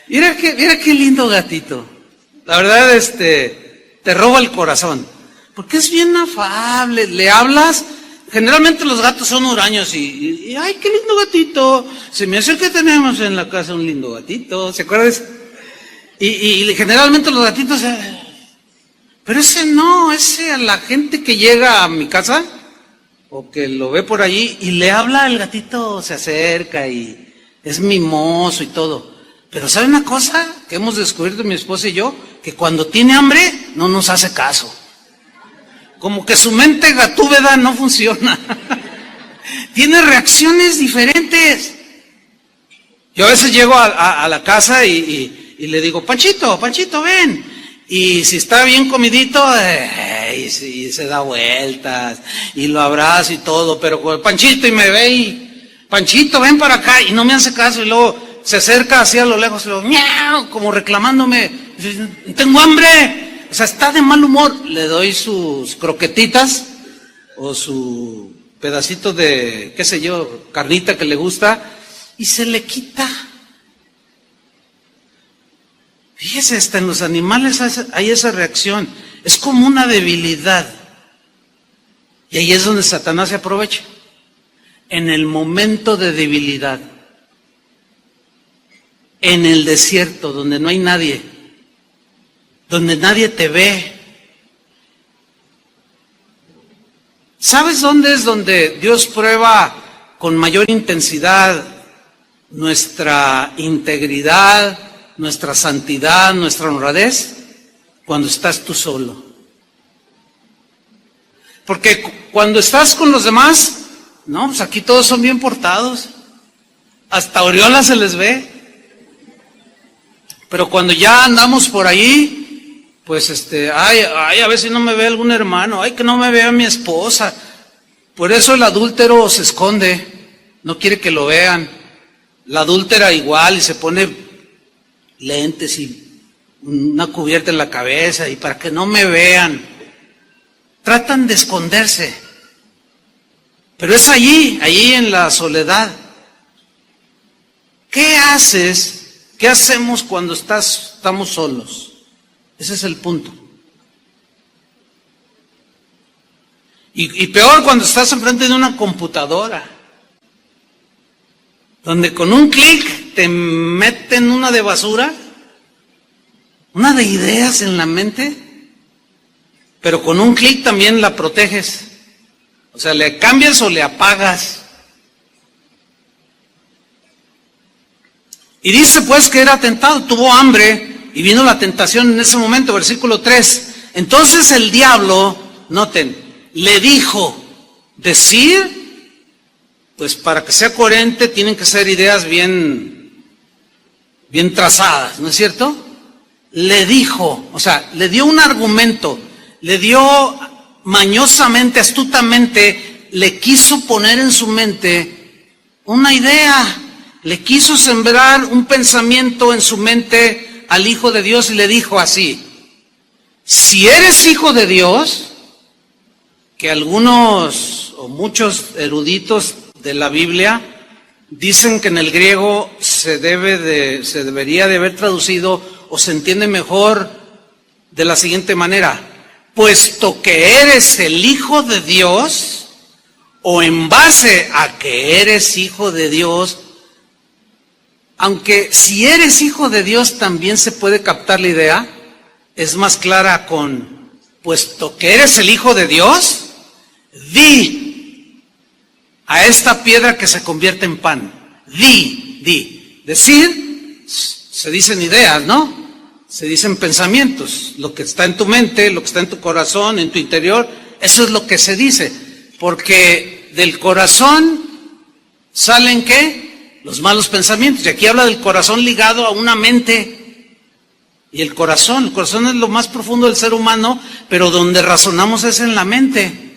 Mira qué lindo gatito. La verdad, te roba el corazón. Porque es bien afable, le hablas. Generalmente los gatos son huraños y ¡ay, qué lindo gatito! Se me hace que tenemos en la casa un lindo gatito, ¿se acuerdan? Y generalmente los gatitos... Pero ese no, ese a la gente que llega a mi casa o que lo ve por allí y le habla, el gatito se acerca y es mimoso y todo. Pero ¿sabe una cosa que hemos descubierto mi esposa y yo? Que cuando tiene hambre no nos hace caso. Como que su mente gatúbeda no funciona. Tiene reacciones diferentes. Yo a veces llego a la casa y le digo, Panchito, ven. Y si está bien comidito, y se da vueltas y lo abrazo y todo. Pero con el Panchito y me ve y, Panchito, ven para acá. Y no me hace caso y luego se acerca así a lo lejos y luego, miau, como reclamándome, tengo hambre. O sea, está de mal humor. Le doy sus croquetitas o su pedacito de, qué sé yo, carnita que le gusta y se le quita. Fíjese, hasta en los animales hay esa reacción. Es como una debilidad. Y ahí es donde Satanás se aprovecha. En el momento de debilidad. En el desierto, donde no hay nadie. Donde nadie te ve. ¿Sabes dónde es donde Dios prueba con mayor intensidad nuestra integridad, nuestra santidad, nuestra honradez? Cuando estás tú solo. Porque cuando estás con los demás, no, pues aquí todos son bien portados. Hasta aureola se les ve. Pero cuando ya andamos por ahí, pues ay, a ver si no me ve algún hermano, ay, que no me vea mi esposa. Por eso el adúltero se esconde, no quiere que lo vean. La adúltera igual y se pone lentes y una cubierta en la cabeza y para que no me vean. Tratan de esconderse. Pero es allí en la soledad. ¿Qué haces? ¿Qué hacemos cuando estamos solos? Ese es el punto. Y peor cuando estás enfrente de una computadora, donde con un clic te meten una de basura, una de ideas en la mente, pero con un clic también la proteges. O sea, le cambias o le apagas. Y dice pues que era tentado, tuvo hambre y vino la tentación en ese momento, versículo 3. Entonces el diablo, noten, le dijo, decir, pues para que sea coherente tienen que ser ideas bien trazadas, ¿no es cierto? Le dijo, o sea, le dio un argumento, le dio mañosamente, astutamente, le quiso poner en su mente una idea. Le quiso sembrar un pensamiento en su mente al Hijo de Dios y le dijo así: Si eres hijo de Dios, que algunos o muchos eruditos de la Biblia dicen que en el griego se debería de haber traducido o se entiende mejor de la siguiente manera: puesto que eres el hijo de Dios, o en base a que eres hijo de Dios, aunque si eres hijo de Dios también se puede captar la idea, es más clara con puesto que eres el hijo de Dios, di a esta piedra que se convierte en pan. Di. Decir, se dicen ideas, ¿no? Se dicen pensamientos, lo que está en tu mente, lo que está en tu corazón, en tu interior, eso es lo que se dice, porque del corazón salen ¿qué? Los malos pensamientos, y aquí habla del corazón ligado a una mente, y el corazón es lo más profundo del ser humano, pero donde razonamos es en la mente,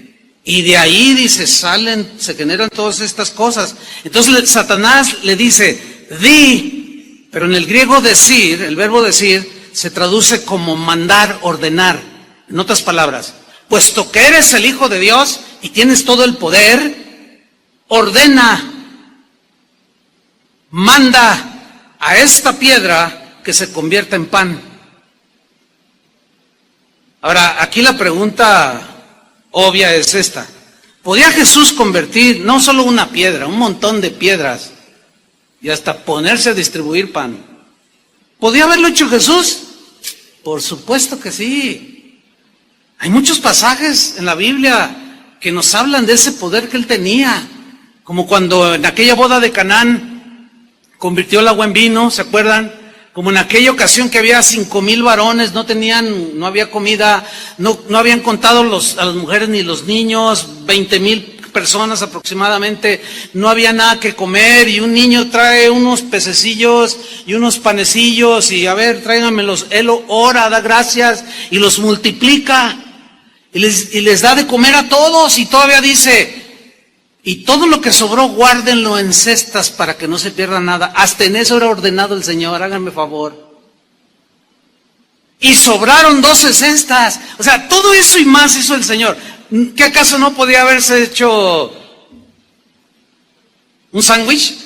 y de ahí dice, se generan todas estas cosas. Entonces Satanás le dice, di, pero en el griego decir, el verbo decir, se traduce como mandar, ordenar. En otras palabras, puesto que eres el Hijo de Dios y tienes todo el poder, ordena, manda a esta piedra que se convierta en pan. Ahora, aquí la pregunta obvia es esta: ¿podía Jesús convertir no solo una piedra, un montón de piedras y hasta ponerse a distribuir pan? ¿Podía haberlo hecho Jesús? Por supuesto que sí. Hay muchos pasajes en la Biblia que nos hablan de ese poder que él tenía, como cuando en aquella boda de Canaán convirtió el agua en vino, ¿se acuerdan? Como en aquella ocasión que había 5,000 varones, no había comida, no habían contado a las mujeres ni los niños, 20,000 personas aproximadamente, no había nada que comer, y un niño trae unos pececillos y unos panecillos, y a ver, tráiganmelos, él ora, da gracias, y los multiplica, y les da de comer a todos, y todavía dice, y todo lo que sobró guárdenlo en cestas para que no se pierda nada. Hasta en eso era ordenado el Señor, háganme favor. Y sobraron 12 cestas. O sea, todo eso y más hizo el Señor. ¿Qué acaso no podía haberse hecho un sándwich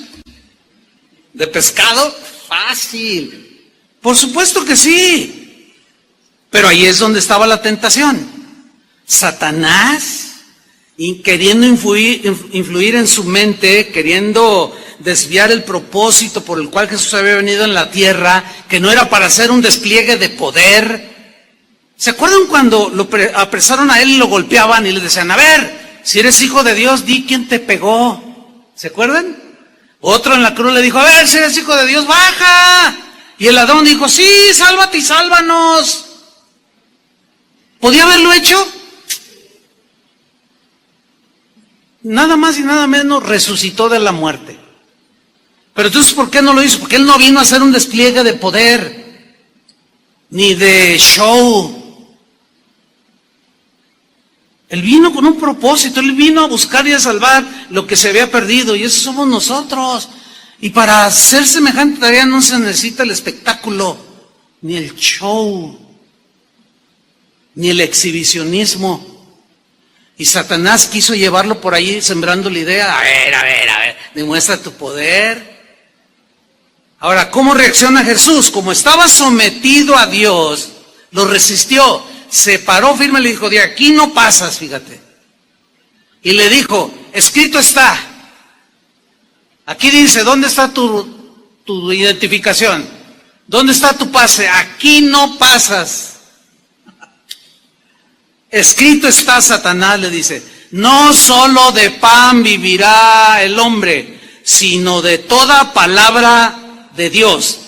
de pescado? Fácil. Por supuesto que sí. Pero ahí es donde estaba la tentación. Satanás, y queriendo influir en su mente, queriendo desviar el propósito por el cual Jesús había venido en la tierra, que no era para hacer un despliegue de poder. ¿Se acuerdan cuando lo apresaron a él y lo golpeaban y le decían, a ver, si eres hijo de Dios, di quién te pegó? ¿Se acuerdan? Otro en la cruz le dijo, a ver, si eres hijo de Dios, baja. Y el ladrón dijo, sí, sálvate y sálvanos. ¿Podía haberlo hecho? Nada más y nada menos resucitó de la muerte. Pero entonces, ¿por qué no lo hizo? Porque él no vino a hacer un despliegue de poder, ni de show. Él vino con un propósito, él vino a buscar y a salvar lo que se había perdido, y eso somos nosotros. Y para hacer semejante tarea no se necesita el espectáculo, ni el show, ni el exhibicionismo. Y Satanás quiso llevarlo por ahí sembrando la idea, a ver, demuestra tu poder. Ahora, ¿cómo reacciona Jesús? Como estaba sometido a Dios, lo resistió, se paró firme y le dijo, de aquí no pasas, fíjate. Y le dijo, escrito está. Aquí dice, ¿dónde está tu identificación? ¿Dónde está tu pase? Aquí no pasas. Escrito está, Satanás le dice, no solo de pan vivirá el hombre, sino de toda palabra de Dios.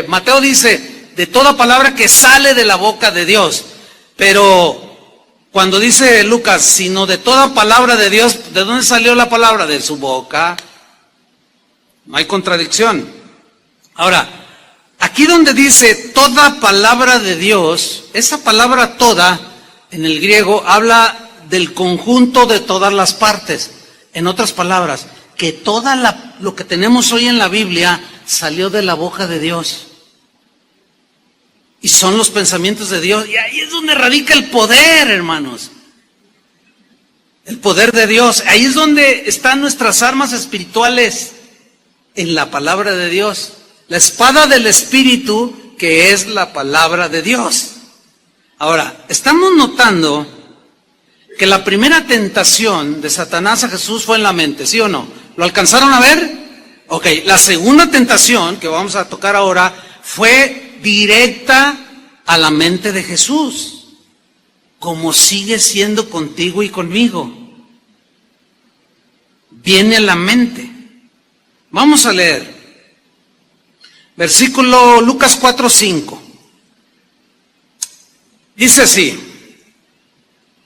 Mateo dice, de toda palabra que sale de la boca de Dios. Pero cuando dice Lucas, sino de toda palabra de Dios, ¿de dónde salió la palabra? De su boca. No hay contradicción. Ahora, aquí donde dice toda palabra de Dios, esa palabra toda, en el griego, habla del conjunto de todas las partes. En otras palabras, que lo que tenemos hoy en la Biblia salió de la boca de Dios. Y son los pensamientos de Dios. Y ahí es donde radica el poder, hermanos. El poder de Dios. Ahí es donde están nuestras armas espirituales. En la palabra de Dios. La espada del Espíritu, que es la palabra de Dios. Ahora, estamos notando que la primera tentación de Satanás a Jesús fue en la mente, ¿sí o no? ¿Lo alcanzaron a ver? Ok, la segunda tentación que vamos a tocar ahora fue directa a la mente de Jesús, como sigue siendo contigo y conmigo. Viene a la mente. Vamos a leer. Versículo Lucas 4:5. Dice así: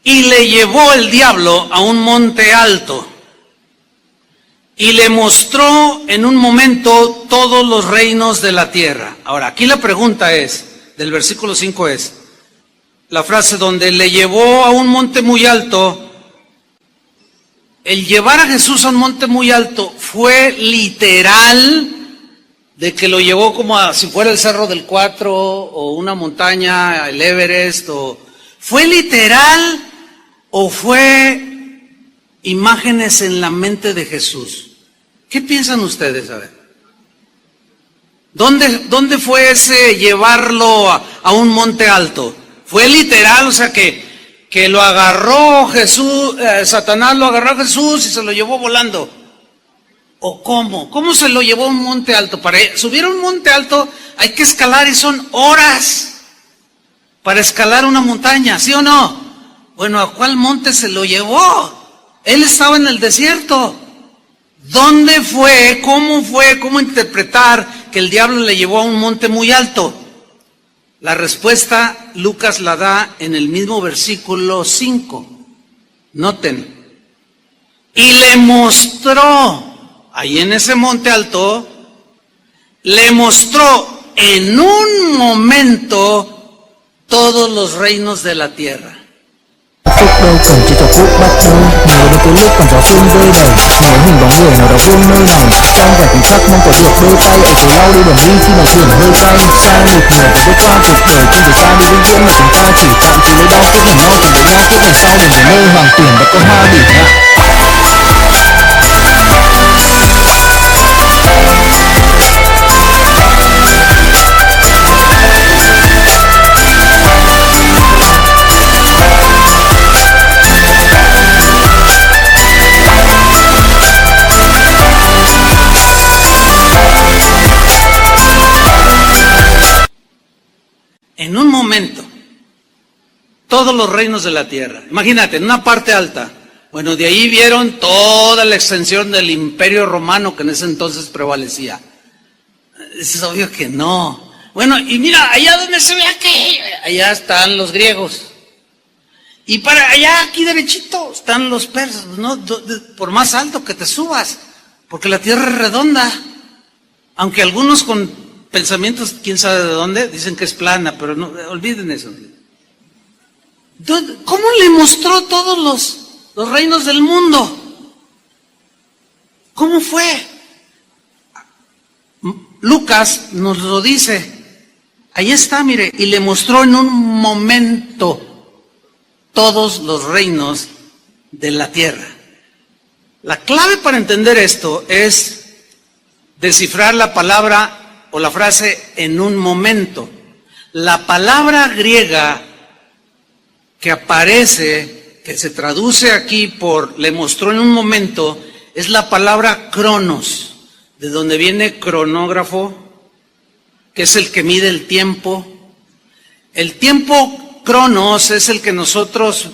y le llevó el diablo a un monte alto y le mostró en un momento todos los reinos de la tierra. Ahora, aquí la pregunta es, del versículo 5 es, la frase donde le llevó a un monte muy alto. El llevar a Jesús a un monte muy alto fue literal, de que lo llevó como si fuera el Cerro del Cuatro o una montaña, el Everest, o ¿fue literal o fue imágenes en la mente de Jesús? ¿Qué piensan ustedes? A ver, ¿dónde fue ese llevarlo a un monte alto? ¿Fue literal, o sea que lo agarró Jesús, Satanás lo agarró a Jesús y se lo llevó volando? ¿O cómo? ¿Cómo se lo llevó a un monte alto? Para subir a un monte alto hay que escalar y son horas para escalar una montaña, ¿sí o no? Bueno, ¿a cuál monte se lo llevó? Él estaba en el desierto. ¿Dónde fue? ¿Cómo interpretar que el diablo le llevó a un monte muy alto? La respuesta Lucas la da en el mismo versículo 5. Noten. Y le mostró. Ahí en ese monte alto, le mostró en un momento todos los reinos de la tierra. Phút đâu cần chỉ cho phút bắt đầu. Nhiều đến cái lúc còn gió sương rơi đầy. Nhớ hình bóng người nào đó vương nơi này. Trong vài khoảnh khắc mong có được đôi tay ở cùng nhau đi đường đi khi mà đường hơi cay. Sai một người và bước qua cuộc đời không thể sai đi vĩnh viễn mà chúng ta chỉ tạm chú lấy đau kiếp lần nhau cùng với nhau kiếp lần sau đừng về nơi hoàng tuyển và con hoa bỉ ngạn. En un momento, todos los reinos de la tierra. Imagínate, en una parte alta. Bueno, de ahí vieron toda la extensión del imperio romano que en ese entonces prevalecía. Es obvio que no. Bueno, y mira, allá donde se ve aquí, allá están los griegos. Y para allá, aquí derechito, están los persas. ¿No? Por más alto que te subas, porque la tierra es redonda. Aunque algunos con pensamientos, quién sabe de dónde, dicen que es plana, pero no, olviden eso. ¿Cómo le mostró todos los reinos del mundo? ¿Cómo fue? Lucas nos lo dice. Ahí está, mire, y le mostró en un momento todos los reinos de la tierra. La clave para entender esto es descifrar la palabra o la frase en un momento. La palabra griega que aparece, que se traduce aquí por le mostró en un momento, es la palabra cronos, de donde viene cronógrafo, que es el que mide el tiempo. El tiempo cronos es el que nosotros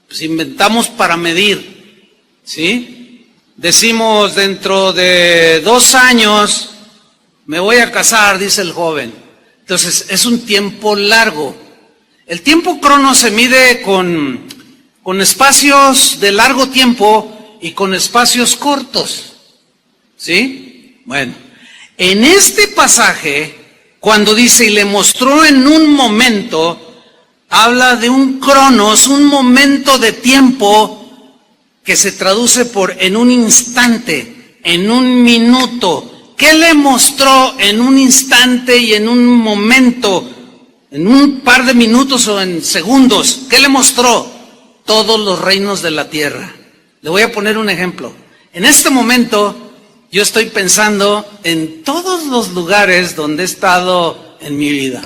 pues, inventamos para medir, ¿sí? Decimos dentro de 2 años me voy a casar, dice el joven. Entonces, es un tiempo largo. El tiempo crono se mide con espacios de largo tiempo y con espacios cortos. ¿Sí? Bueno, en este pasaje, cuando dice, y le mostró en un momento, habla de un cronos, un momento de tiempo que se traduce por en un instante, en un minuto. ¿Qué le mostró en un instante y en un momento en un par de minutos o en segundos. ¿Qué le mostró? Todos los reinos de la tierra. Le voy a poner un ejemplo. En este momento yo estoy pensando en todos los lugares donde he estado en mi vida.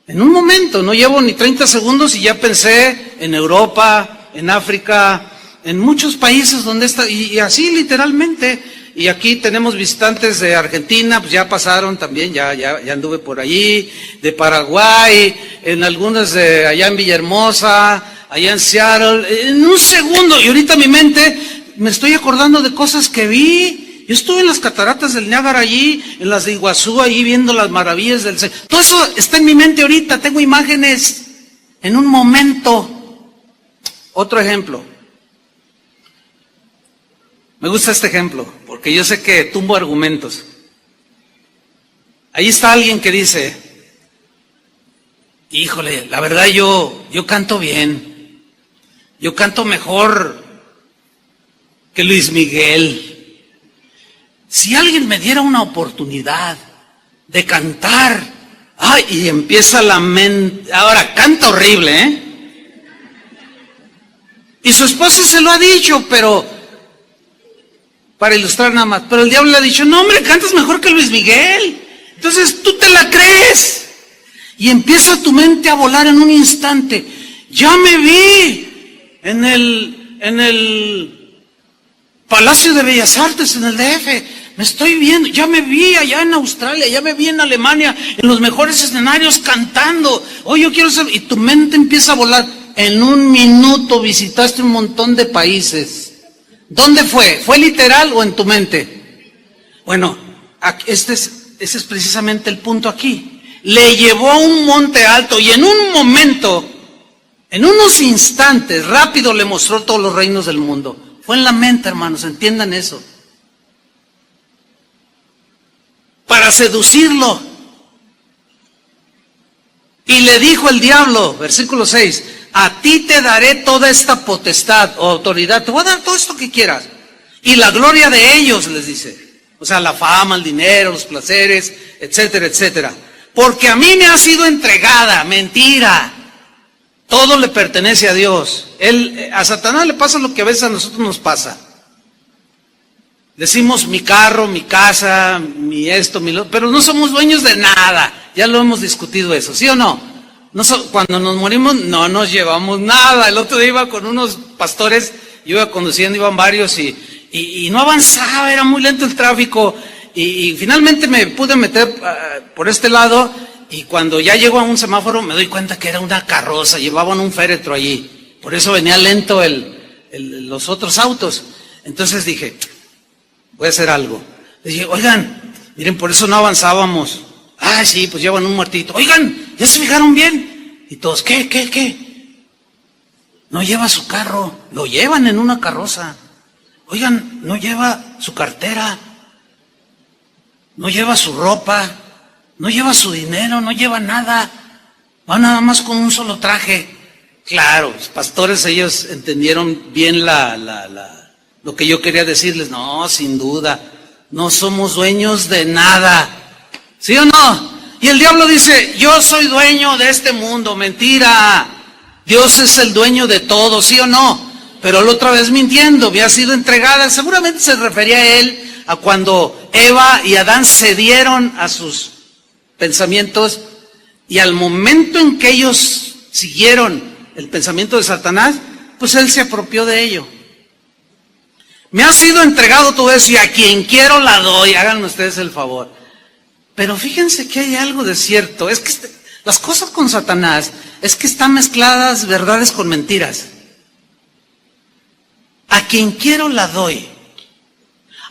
En un momento, no llevo ni 30 segundos y ya pensé en Europa, en África, en muchos países donde está, y así literalmente. Y aquí tenemos visitantes de Argentina, pues ya pasaron también, ya anduve por allí, de Paraguay, en algunas de allá en Villahermosa, allá en Seattle, en un segundo, y ahorita mi mente me estoy acordando de cosas que vi. Yo estuve en las cataratas del Niágara allí, en las de Iguazú, allí viendo las maravillas del cielo. Todo eso está en mi mente ahorita, tengo imágenes en un momento. Otro ejemplo. Me gusta este ejemplo, porque yo sé que tumbo argumentos. Ahí está alguien que dice, híjole, la verdad yo canto bien, yo canto mejor que Luis Miguel. Si alguien me diera una oportunidad de cantar, ay, y empieza la mente, ahora canta horrible, ¿eh? Y su esposa se lo ha dicho, pero para ilustrar nada más, pero el diablo le ha dicho, no hombre, cantas mejor que Luis Miguel. Entonces tú te la crees y empieza tu mente a volar en un instante. Ya me vi en el Palacio de Bellas Artes, en el DF, me estoy viendo, ya me vi allá en Australia, ya me vi en Alemania, en los mejores escenarios cantando. Oh, yo quiero saber, y tu mente empieza a volar. En un minuto visitaste un montón de países. ¿Dónde fue? ¿Fue literal o en tu mente? Bueno, ese es precisamente el punto aquí. Le llevó a un monte alto y en un momento, en unos instantes, rápido le mostró todos los reinos del mundo. Fue en la mente, hermanos, entiendan eso. Para seducirlo. Y le dijo el diablo, versículo 6, a ti te daré toda esta potestad o autoridad, te voy a dar todo esto que quieras. Y la gloria de ellos, les dice. O sea, la fama, el dinero, los placeres, etcétera, etcétera. Porque a mí me ha sido entregada, mentira. Todo le pertenece a Dios. A Satanás le pasa lo que a veces a nosotros nos pasa. Decimos mi carro, mi casa, mi esto, mi lo, pero no somos dueños de nada. Ya lo hemos discutido eso, ¿sí o no? Cuando nos morimos no nos llevamos nada. El otro día iba con unos pastores, yo iba conduciendo, iban varios y no avanzaba, era muy lento el tráfico y finalmente me pude meter por este lado y cuando ya llego a un semáforo me doy cuenta que era una carroza, llevaban un féretro allí, por eso venía lento los otros autos. Entonces dije, voy a hacer algo. Le dije, oigan, miren, por eso no avanzábamos. Ah, sí, pues llevan un muertito. Oigan, ¿ya se fijaron bien? Y todos, ¿qué? No lleva su carro, lo llevan en una carroza. Oigan, no lleva su cartera, no lleva su ropa, no lleva su dinero, no lleva nada. Va nada más con un solo traje. Claro, los pastores, ellos entendieron bien lo que yo quería decirles. No, sin duda, no somos dueños de nada. ¿Sí o no? Y el diablo dice, yo soy dueño de este mundo. Mentira. Dios es el dueño de todo, ¿sí o no? Pero la otra vez mintiendo, había sido entregada. Seguramente se refería a él, a cuando Eva y Adán cedieron a sus pensamientos y al momento en que ellos siguieron el pensamiento de Satanás, pues él se apropió de ello. Me ha sido entregado todo eso y a quien quiero la doy, háganme ustedes el favor. Pero fíjense que hay algo de cierto, es que las cosas con Satanás, es que están mezcladas verdades con mentiras. A quien quiero la doy.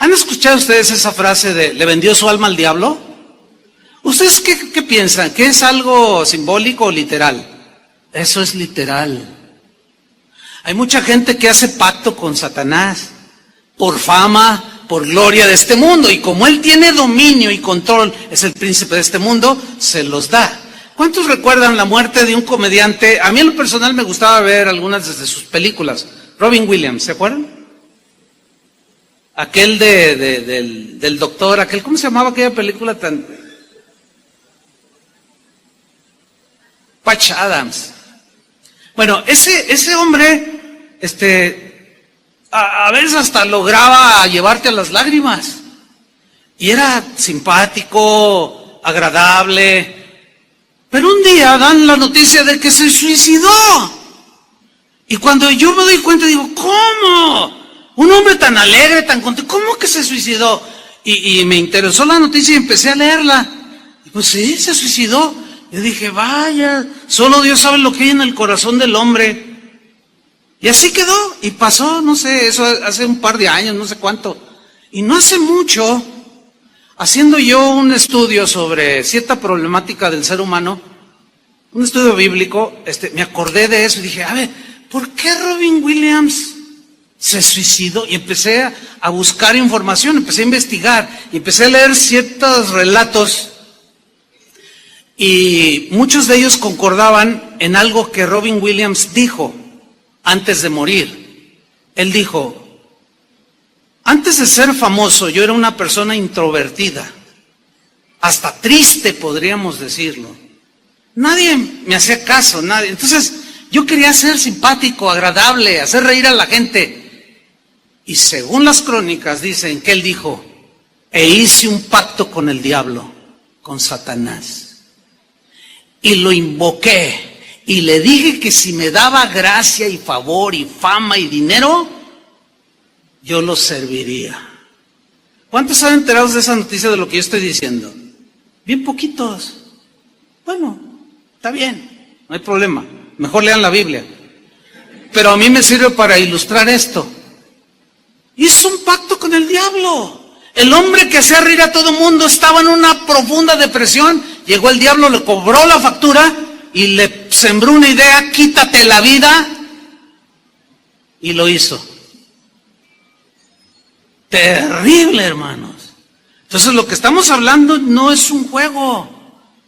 ¿Han escuchado ustedes esa frase de le vendió su alma al diablo? ¿Ustedes qué piensan? ¿Que es algo simbólico o literal? Eso es literal. Hay mucha gente que hace pacto con Satanás por fama, por gloria de este mundo, y como él tiene dominio y control, es el príncipe de este mundo, se los da. ¿Cuántos recuerdan la muerte de un comediante? A mí en lo personal me gustaba ver algunas de sus películas. Robin Williams, ¿se acuerdan? Aquel del doctor, ¿cómo se llamaba aquella película tan? Patch Adams. Bueno, ese hombre, a veces hasta lograba llevarte a las lágrimas. Y era simpático, agradable. Pero un día dan la noticia de que se suicidó. Y cuando yo me doy cuenta, digo, ¿cómo? Un hombre tan alegre, tan contento, ¿cómo que se suicidó? Y me interesó la noticia y empecé a leerla. Y pues sí, se suicidó. Yo dije, vaya, solo Dios sabe lo que hay en el corazón del hombre. Y así quedó, y pasó, no sé, eso hace un par de años, no sé cuánto. Y no hace mucho, haciendo yo un estudio sobre cierta problemática del ser humano, un estudio bíblico, me acordé de eso y dije, a ver, ¿por qué Robin Williams se suicidó? Y empecé a buscar información, empecé a investigar, y empecé a leer ciertos relatos, y muchos de ellos concordaban en algo que Robin Williams dijo antes de morir. Él dijo, antes de ser famoso yo era una persona introvertida, hasta triste podríamos decirlo. Nadie me hacía caso, nadie. Entonces yo quería ser simpático, agradable, hacer reír a la gente. Y según las crónicas dicen que él dijo, e hice un pacto con el diablo, con Satanás. Y lo invoqué y le dije que si me daba gracia y favor y fama y dinero, yo lo serviría. ¿Cuántos están enterados de esa noticia de lo que yo estoy diciendo? Bien poquitos. Bueno, está bien, no hay problema. Mejor lean la Biblia. Pero a mí me sirve para ilustrar esto. Hizo un pacto con el diablo. El hombre que hacía reír a todo el mundo estaba en una profunda depresión. Llegó el diablo, le cobró la factura y le sembró una idea, quítate la vida. Y lo hizo. Terrible, hermanos. Entonces lo que estamos hablando no es un juego,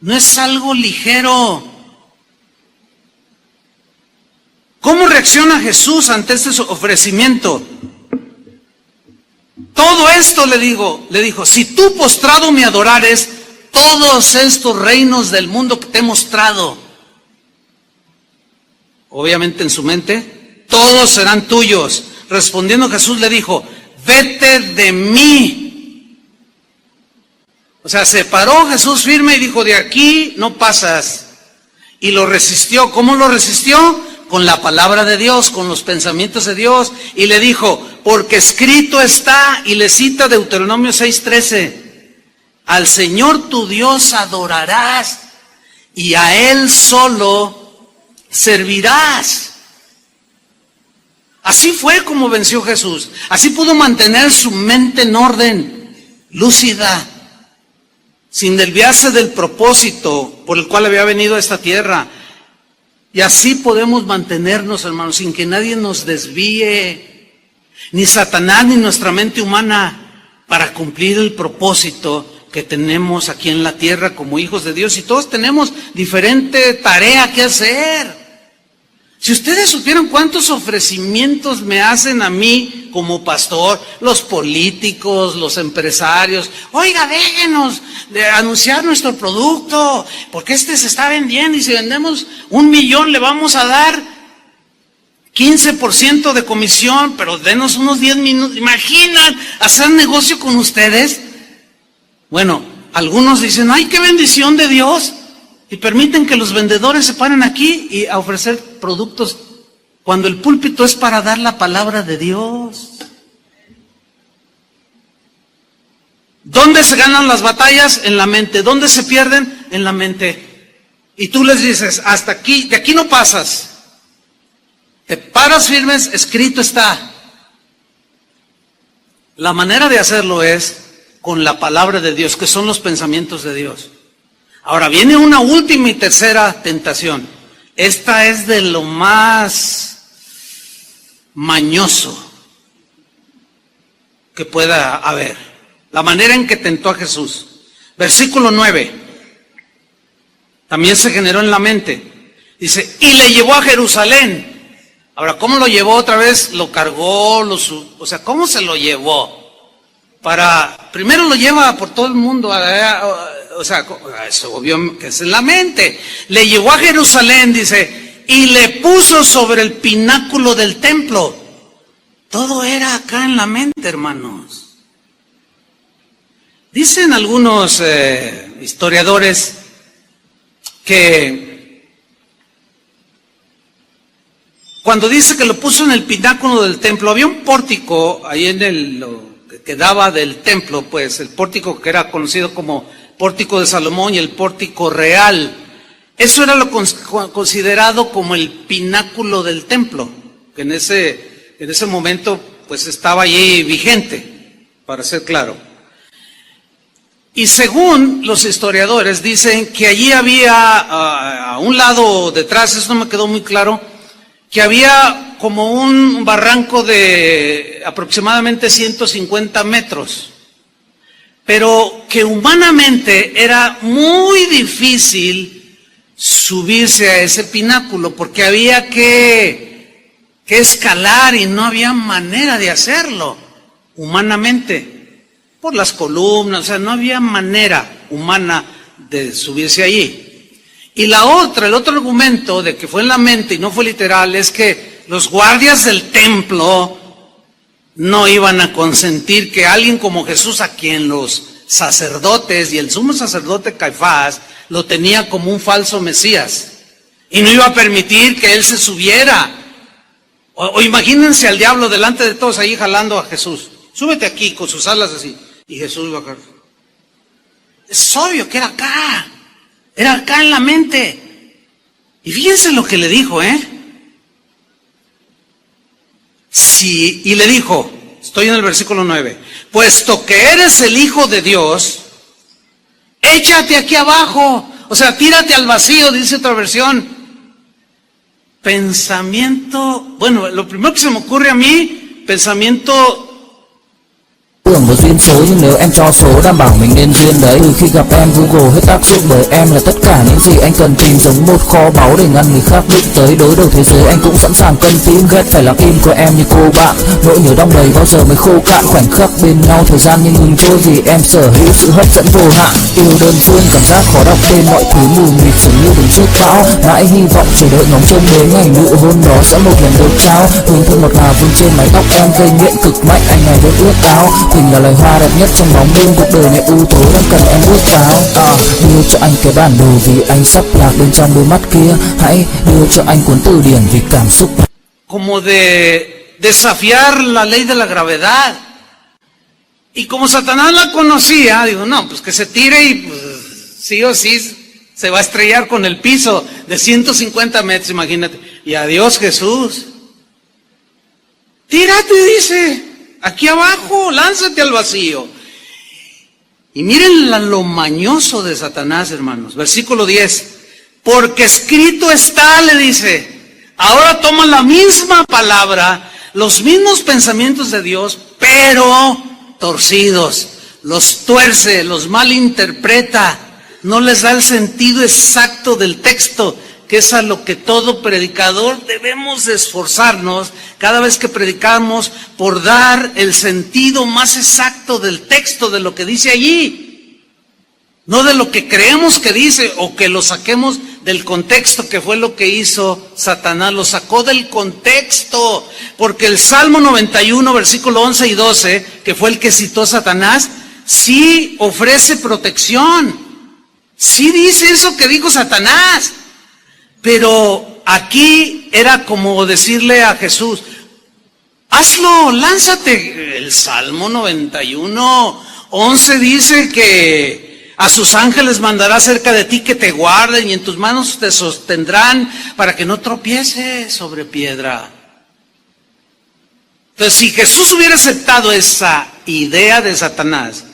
no es algo ligero. ¿Cómo reacciona Jesús ante este ofrecimiento? Todo esto le dijo, si tú postrado me adorares, todos estos reinos del mundo que te he mostrado, obviamente en su mente, todos serán tuyos. Respondiendo Jesús le dijo, vete de mí. O sea, se paró Jesús firme y dijo, de aquí no pasas. Y lo resistió. ¿Cómo lo resistió? Con la palabra de Dios, con los pensamientos de Dios. Y le dijo, porque escrito está, y le cita Deuteronomio 6:13, al Señor tu Dios adorarás y a Él solo servirás. Así fue como venció Jesús. Así pudo mantener su mente en orden, lúcida, sin desviarse del propósito por el cual había venido a esta tierra. Y así podemos mantenernos, hermanos, sin que nadie nos desvíe, ni Satanás ni nuestra mente humana, para cumplir el propósito que tenemos aquí en la tierra como hijos de Dios. Y todos tenemos diferente tarea que hacer. Si ustedes supieran cuántos ofrecimientos me hacen a mí como pastor, los políticos, los empresarios, oiga, déjenos de anunciar nuestro producto, porque se está vendiendo y si vendemos 1 millón le vamos a dar 15% de comisión, pero denos unos 10 minutos. ¿Imaginan hacer negocio con ustedes? Bueno, algunos dicen, ay, qué bendición de Dios. Y permiten que los vendedores se paren aquí y a ofrecer productos cuando el púlpito es para dar la palabra de Dios. ¿Dónde se ganan las batallas? En la mente. ¿Dónde se pierden? En la mente. Y tú les dices, hasta aquí, de aquí no pasas. Te paras firmes, escrito está. La manera de hacerlo es con la palabra de Dios, que son los pensamientos de Dios. Ahora viene una última y tercera tentación. Esta es de lo más mañoso que pueda haber. La manera en que tentó a Jesús. Versículo 9. También se generó en la mente. Dice, y le llevó a Jerusalén. Ahora, ¿cómo lo llevó otra vez? Lo cargó, o sea, ¿cómo se lo llevó? Primero lo lleva por todo el mundo, o sea, es obvio que es en la mente. Le llevó a Jerusalén, dice, y le puso sobre el pináculo del templo. Todo era acá en la mente, hermanos. Dicen algunos historiadores que cuando dice que lo puso en el pináculo del templo, había un pórtico ahí en lo que daba del templo, pues el pórtico que era conocido como pórtico de Salomón y el pórtico real. Eso era lo considerado como el pináculo del templo, que en ese momento pues estaba allí vigente, para ser claro. Y según los historiadores dicen que allí había a un lado detrás, eso no me quedó muy claro, que había como un barranco de aproximadamente 150 metros, pero que humanamente era muy difícil subirse a ese pináculo, porque había que escalar y no había manera de hacerlo humanamente, por las columnas, o sea, no había manera humana de subirse allí. Y el otro argumento de que fue en la mente y no fue literal, es que los guardias del templo no iban a consentir que alguien como Jesús, a quien los sacerdotes y el sumo sacerdote Caifás lo tenía como un falso Mesías, y no iba a permitir que él se subiera. O imagínense al diablo delante de todos ahí jalando a Jesús. Súbete aquí con sus alas así. Y Jesús iba acá. Es obvio que era acá en la mente. Y fíjense lo que le dijo, Sí, y le dijo, estoy en el versículo 9, puesto que eres el Hijo de Dios, échate aquí abajo, o sea, tírate al vacío, dice otra versión. Pensamiento, bueno, lo primero que se me ocurre a mí, pensamiento Tưởng một duyên số, nhưng nếu em cho số đảm bảo mình nên duyên đấy. Từ khi gặp em Google hết tác dụng, bởi em là tất cả những gì anh cần tìm, giống một kho báu để ngăn người khác định tới. Đối đầu thế giới anh cũng sẵn sàng cân tim, ghét phải là kim của em như cô bạn. Nỗi nhớ đong đầy bao giờ mới khô cạn, khoảnh khắc bên nhau thời gian như ngừng trôi, vì em sở hữu sự hấp dẫn vô hạn. Yêu đơn phương cảm giác khó đọc tên, mọi thứ mù mịt dường như đứng trước bão. Mãi hy vọng chờ đợi ngóng trông đến ngày nụ hôn đó sẽ một lần được trao. Hương thơm ngọt ngào vương trên mái tóc em, gây nghiện cực mạnh anh này vẫn ước ao. Tình là loài hoa đẹp nhất trong bóng đêm, cuộc đời này ưu tố đang cần em bước vào. Đưa cho anh cái bản đồ vì anh sắp lạc bên trong đôi mắt kia. Hãy đưa cho anh cuốn từ điển vì cảm xúc. Como de desafiar la ley de la gravedad. Y como Satanás la conocía, digo, no, pues que se tire y pues, sí o sí se va a estrellar con el piso de 150 metros, imagínate. Y adiós Jesús. Tírate, dice. Aquí abajo, lánzate al vacío. Y miren lo mañoso de Satanás, hermanos. Versículo 10. Porque escrito está, le dice. Ahora toma la misma palabra, los mismos pensamientos de Dios, pero torcidos. Los tuerce, los malinterpreta. No les da el sentido exacto del texto, que es a lo que todo predicador debemos esforzarnos cada vez que predicamos, por dar el sentido más exacto del texto, de lo que dice allí, no de lo que creemos que dice o que lo saquemos del contexto, que fue lo que hizo Satanás, lo sacó del contexto, porque el Salmo 91, versículo 11 y 12, que fue el que citó Satanás, sí ofrece protección, sí dice eso que dijo Satanás. Pero aquí era como decirle a Jesús, hazlo, lánzate. El Salmo 91, 11 dice que a sus ángeles mandará cerca de ti que te guarden y en tus manos te sostendrán para que no tropieces sobre piedra. Entonces, si Jesús hubiera aceptado esa idea de Satanás,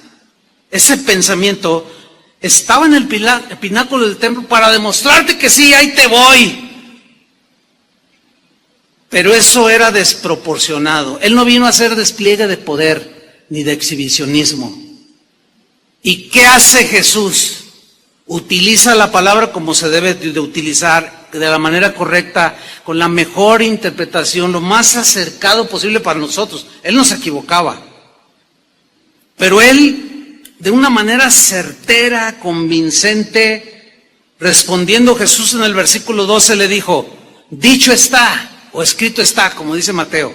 ese pensamiento, estaba en el pináculo del templo para demostrarte que sí, ahí te voy. Pero eso era desproporcionado. Él no vino a hacer despliegue de poder ni de exhibicionismo. ¿Y qué hace Jesús? Utiliza la palabra como se debe de utilizar, de la manera correcta, con la mejor interpretación, lo más acercado posible para nosotros. Él no se equivocaba. Pero él de una manera certera, convincente, respondiendo Jesús en el versículo 12 le dijo, dicho está, o escrito está, como dice Mateo,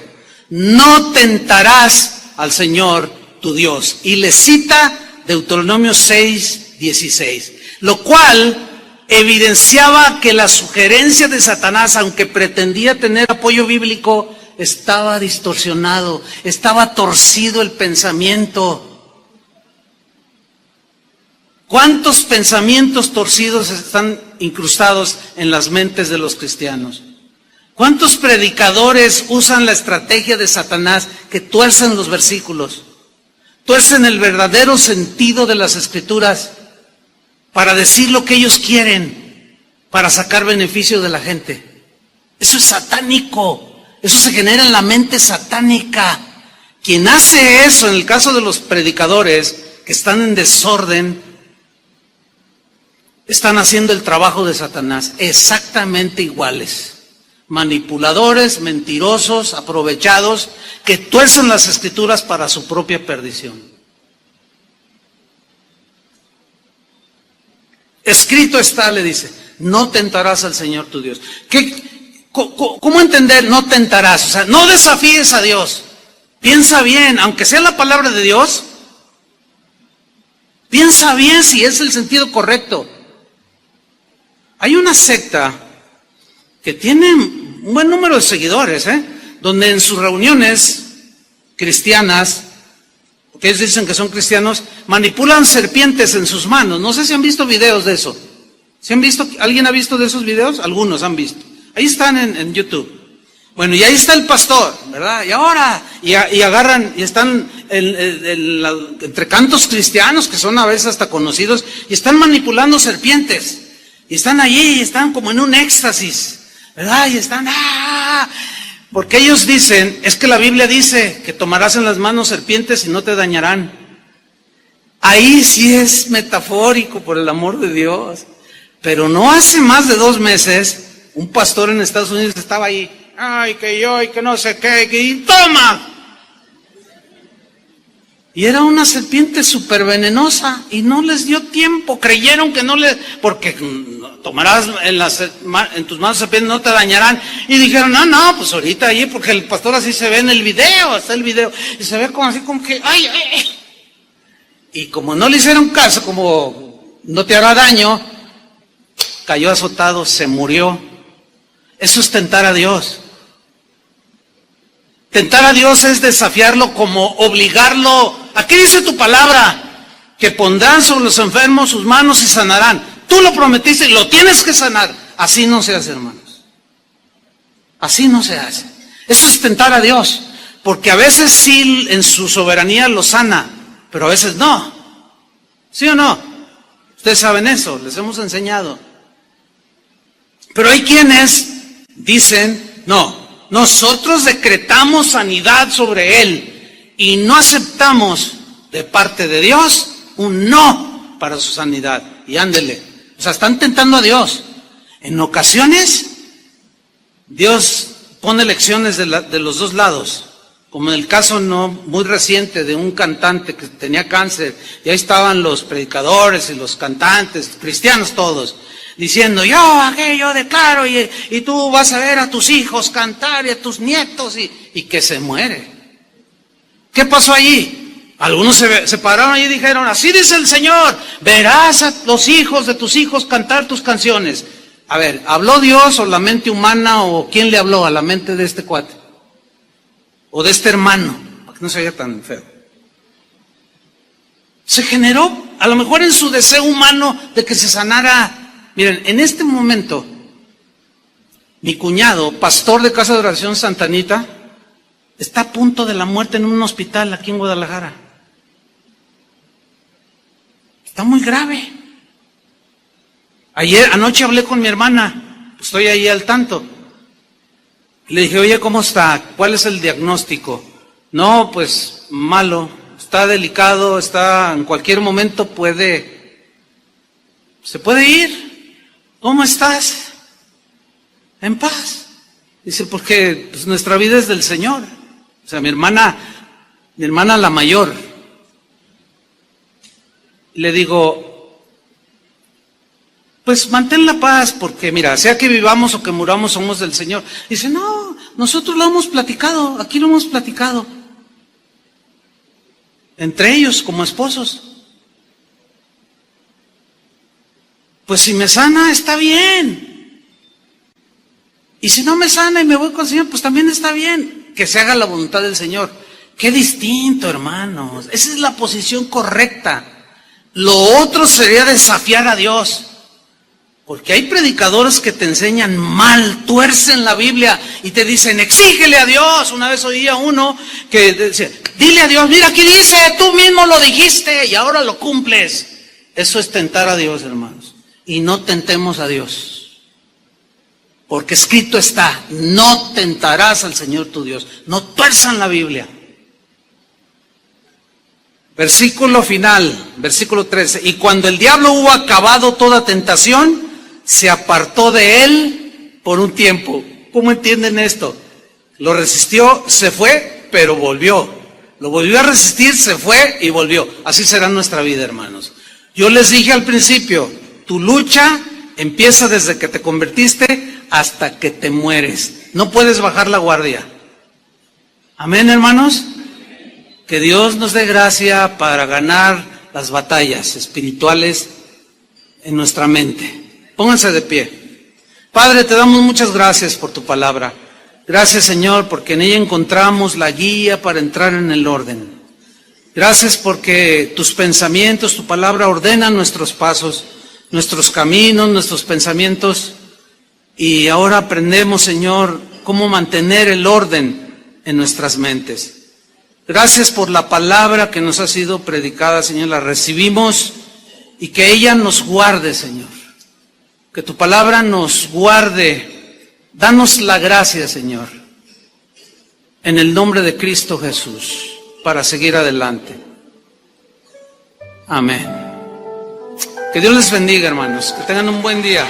no tentarás al Señor tu Dios. Y le cita Deuteronomio 6:16, lo cual evidenciaba que la sugerencia de Satanás, aunque pretendía tener apoyo bíblico, estaba distorsionado, estaba torcido el pensamiento. ¿Cuántos pensamientos torcidos están incrustados en las mentes de los cristianos? ¿Cuántos predicadores usan la estrategia de Satanás que tuercen los versículos, tuercen el verdadero sentido de las Escrituras para decir lo que ellos quieren, para sacar beneficio de la gente? Eso es satánico, eso se genera en la mente satánica. Quien hace eso, en el caso de los predicadores que están en desorden, están haciendo el trabajo de Satanás, exactamente iguales. Manipuladores, mentirosos, aprovechados, que tuercen las Escrituras para su propia perdición. Escrito está, le dice, no tentarás al Señor tu Dios. ¿Cómo entender no tentarás? O sea, no desafíes a Dios. Piensa bien, aunque sea la palabra de Dios, piensa bien si es el sentido correcto. Hay una secta que tiene un buen número de seguidores, donde en sus reuniones cristianas, que ellos dicen que son cristianos, manipulan serpientes en sus manos. No sé si han visto videos de eso. ¿Sí han visto? ¿Alguien ha visto de esos videos? Algunos han visto. Ahí están en YouTube. Bueno, y ahí está el pastor, ¿verdad? Y ahora, y agarran, y están entre cantos cristianos, que son a veces hasta conocidos, y están manipulando serpientes. Y están allí, y están como en un éxtasis, ¿verdad? Y están, porque ellos dicen, es que la Biblia dice que tomarás en las manos serpientes y no te dañarán. Ahí sí es metafórico, por el amor de Dios. Pero no hace más de 2 meses, un pastor en Estados Unidos estaba ahí, ay, que yo, y que no sé qué, y toma. Y era una serpiente súper venenosa y no les dio tiempo, creyeron que no le, porque tomarás en tus manos serpientes, no te dañarán. Y dijeron, no, pues ahorita ahí, porque el pastor así se ve en el video, está el video, y se ve como así como que, ay. Y como no le hicieron caso, como no te hará daño, cayó azotado, se murió. Eso es tentar a Dios. Tentar a Dios es desafiarlo, como obligarlo. Aquí dice tu palabra, que pondrán sobre los enfermos sus manos y sanarán. Tú lo prometiste y lo tienes que sanar. Así no se hace, hermanos. Así no se hace. Eso es tentar a Dios, porque a veces sí en su soberanía lo sana, pero a veces no. ¿Sí o no? Ustedes saben eso, les hemos enseñado. Pero hay quienes dicen, no, nosotros decretamos sanidad sobre él y no aceptamos de parte de Dios un no para su sanidad. Y ándele. O sea, están tentando a Dios. En ocasiones, Dios pone lecciones de los dos lados. Como en el caso no muy reciente de un cantante que tenía cáncer. Y ahí estaban los predicadores y los cantantes, cristianos todos, diciendo, yo declaro, y tú vas a ver a tus hijos cantar y a tus nietos, y que se muere. ¿Qué pasó allí? Algunos se pararon allí y dijeron, así dice el Señor, verás a los hijos de tus hijos cantar tus canciones. A ver, ¿habló Dios o la mente humana, o quién le habló a la mente de este cuate? O de este hermano, para que no se vea tan feo. Se generó, a lo mejor en su deseo humano de que se sanara. Miren, en este momento, mi cuñado, pastor de Casa de Oración Santa Anita, está a punto de la muerte en un hospital aquí en Guadalajara. Está muy grave. Anoche hablé con mi hermana, estoy ahí al tanto. Le dije, oye, ¿cómo está? ¿Cuál es el diagnóstico? No, pues malo, está delicado, en cualquier momento se puede ir. ¿Cómo estás? En paz. Dice, porque pues, nuestra vida es del Señor. O sea, mi hermana la mayor, Y le digo, pues mantén la paz, porque mira, sea que vivamos o que muramos, somos del Señor. Dice, no, nosotros lo hemos platicado, aquí lo hemos platicado. Entre ellos, como esposos. Pues si me sana, está bien. Y si no me sana y me voy con el Señor, pues también está bien. Que se haga la voluntad del Señor. Qué distinto, hermanos. Esa es la posición correcta. Lo otro sería desafiar a Dios. Porque hay predicadores que te enseñan mal, tuercen la Biblia y te dicen, exígele a Dios. Una vez oía uno que decía, dile a Dios, mira aquí dice, tú mismo lo dijiste y ahora lo cumples. Eso es tentar a Dios, hermanos. Y no tentemos a Dios. Porque escrito está, no tentarás al Señor tu Dios. No tuerzan la Biblia. Versículo final, versículo 13. Y cuando el diablo hubo acabado toda tentación, se apartó de él por un tiempo. ¿Cómo entienden esto? Lo resistió, se fue, pero volvió. Lo volvió a resistir, se fue y volvió. Así será nuestra vida, hermanos. Yo les dije al principio, tu lucha empieza desde que te convertiste hasta que te mueres. No puedes bajar la guardia. Amén, hermanos. Que Dios nos dé gracia para ganar las batallas espirituales en nuestra mente. Pónganse de pie. Padre, te damos muchas gracias por tu palabra. Gracias, Señor, porque en ella encontramos la guía para entrar en el orden. Gracias porque tus pensamientos, tu palabra ordenan nuestros pasos, nuestros caminos, nuestros pensamientos. Y ahora aprendemos, Señor, cómo mantener el orden en nuestras mentes. Gracias por la palabra que nos ha sido predicada, Señor, la recibimos y que ella nos guarde, Señor. Que tu palabra nos guarde. Danos la gracia, Señor, en el nombre de Cristo Jesús, para seguir adelante. Amén. Que Dios les bendiga, hermanos. Que tengan un buen día.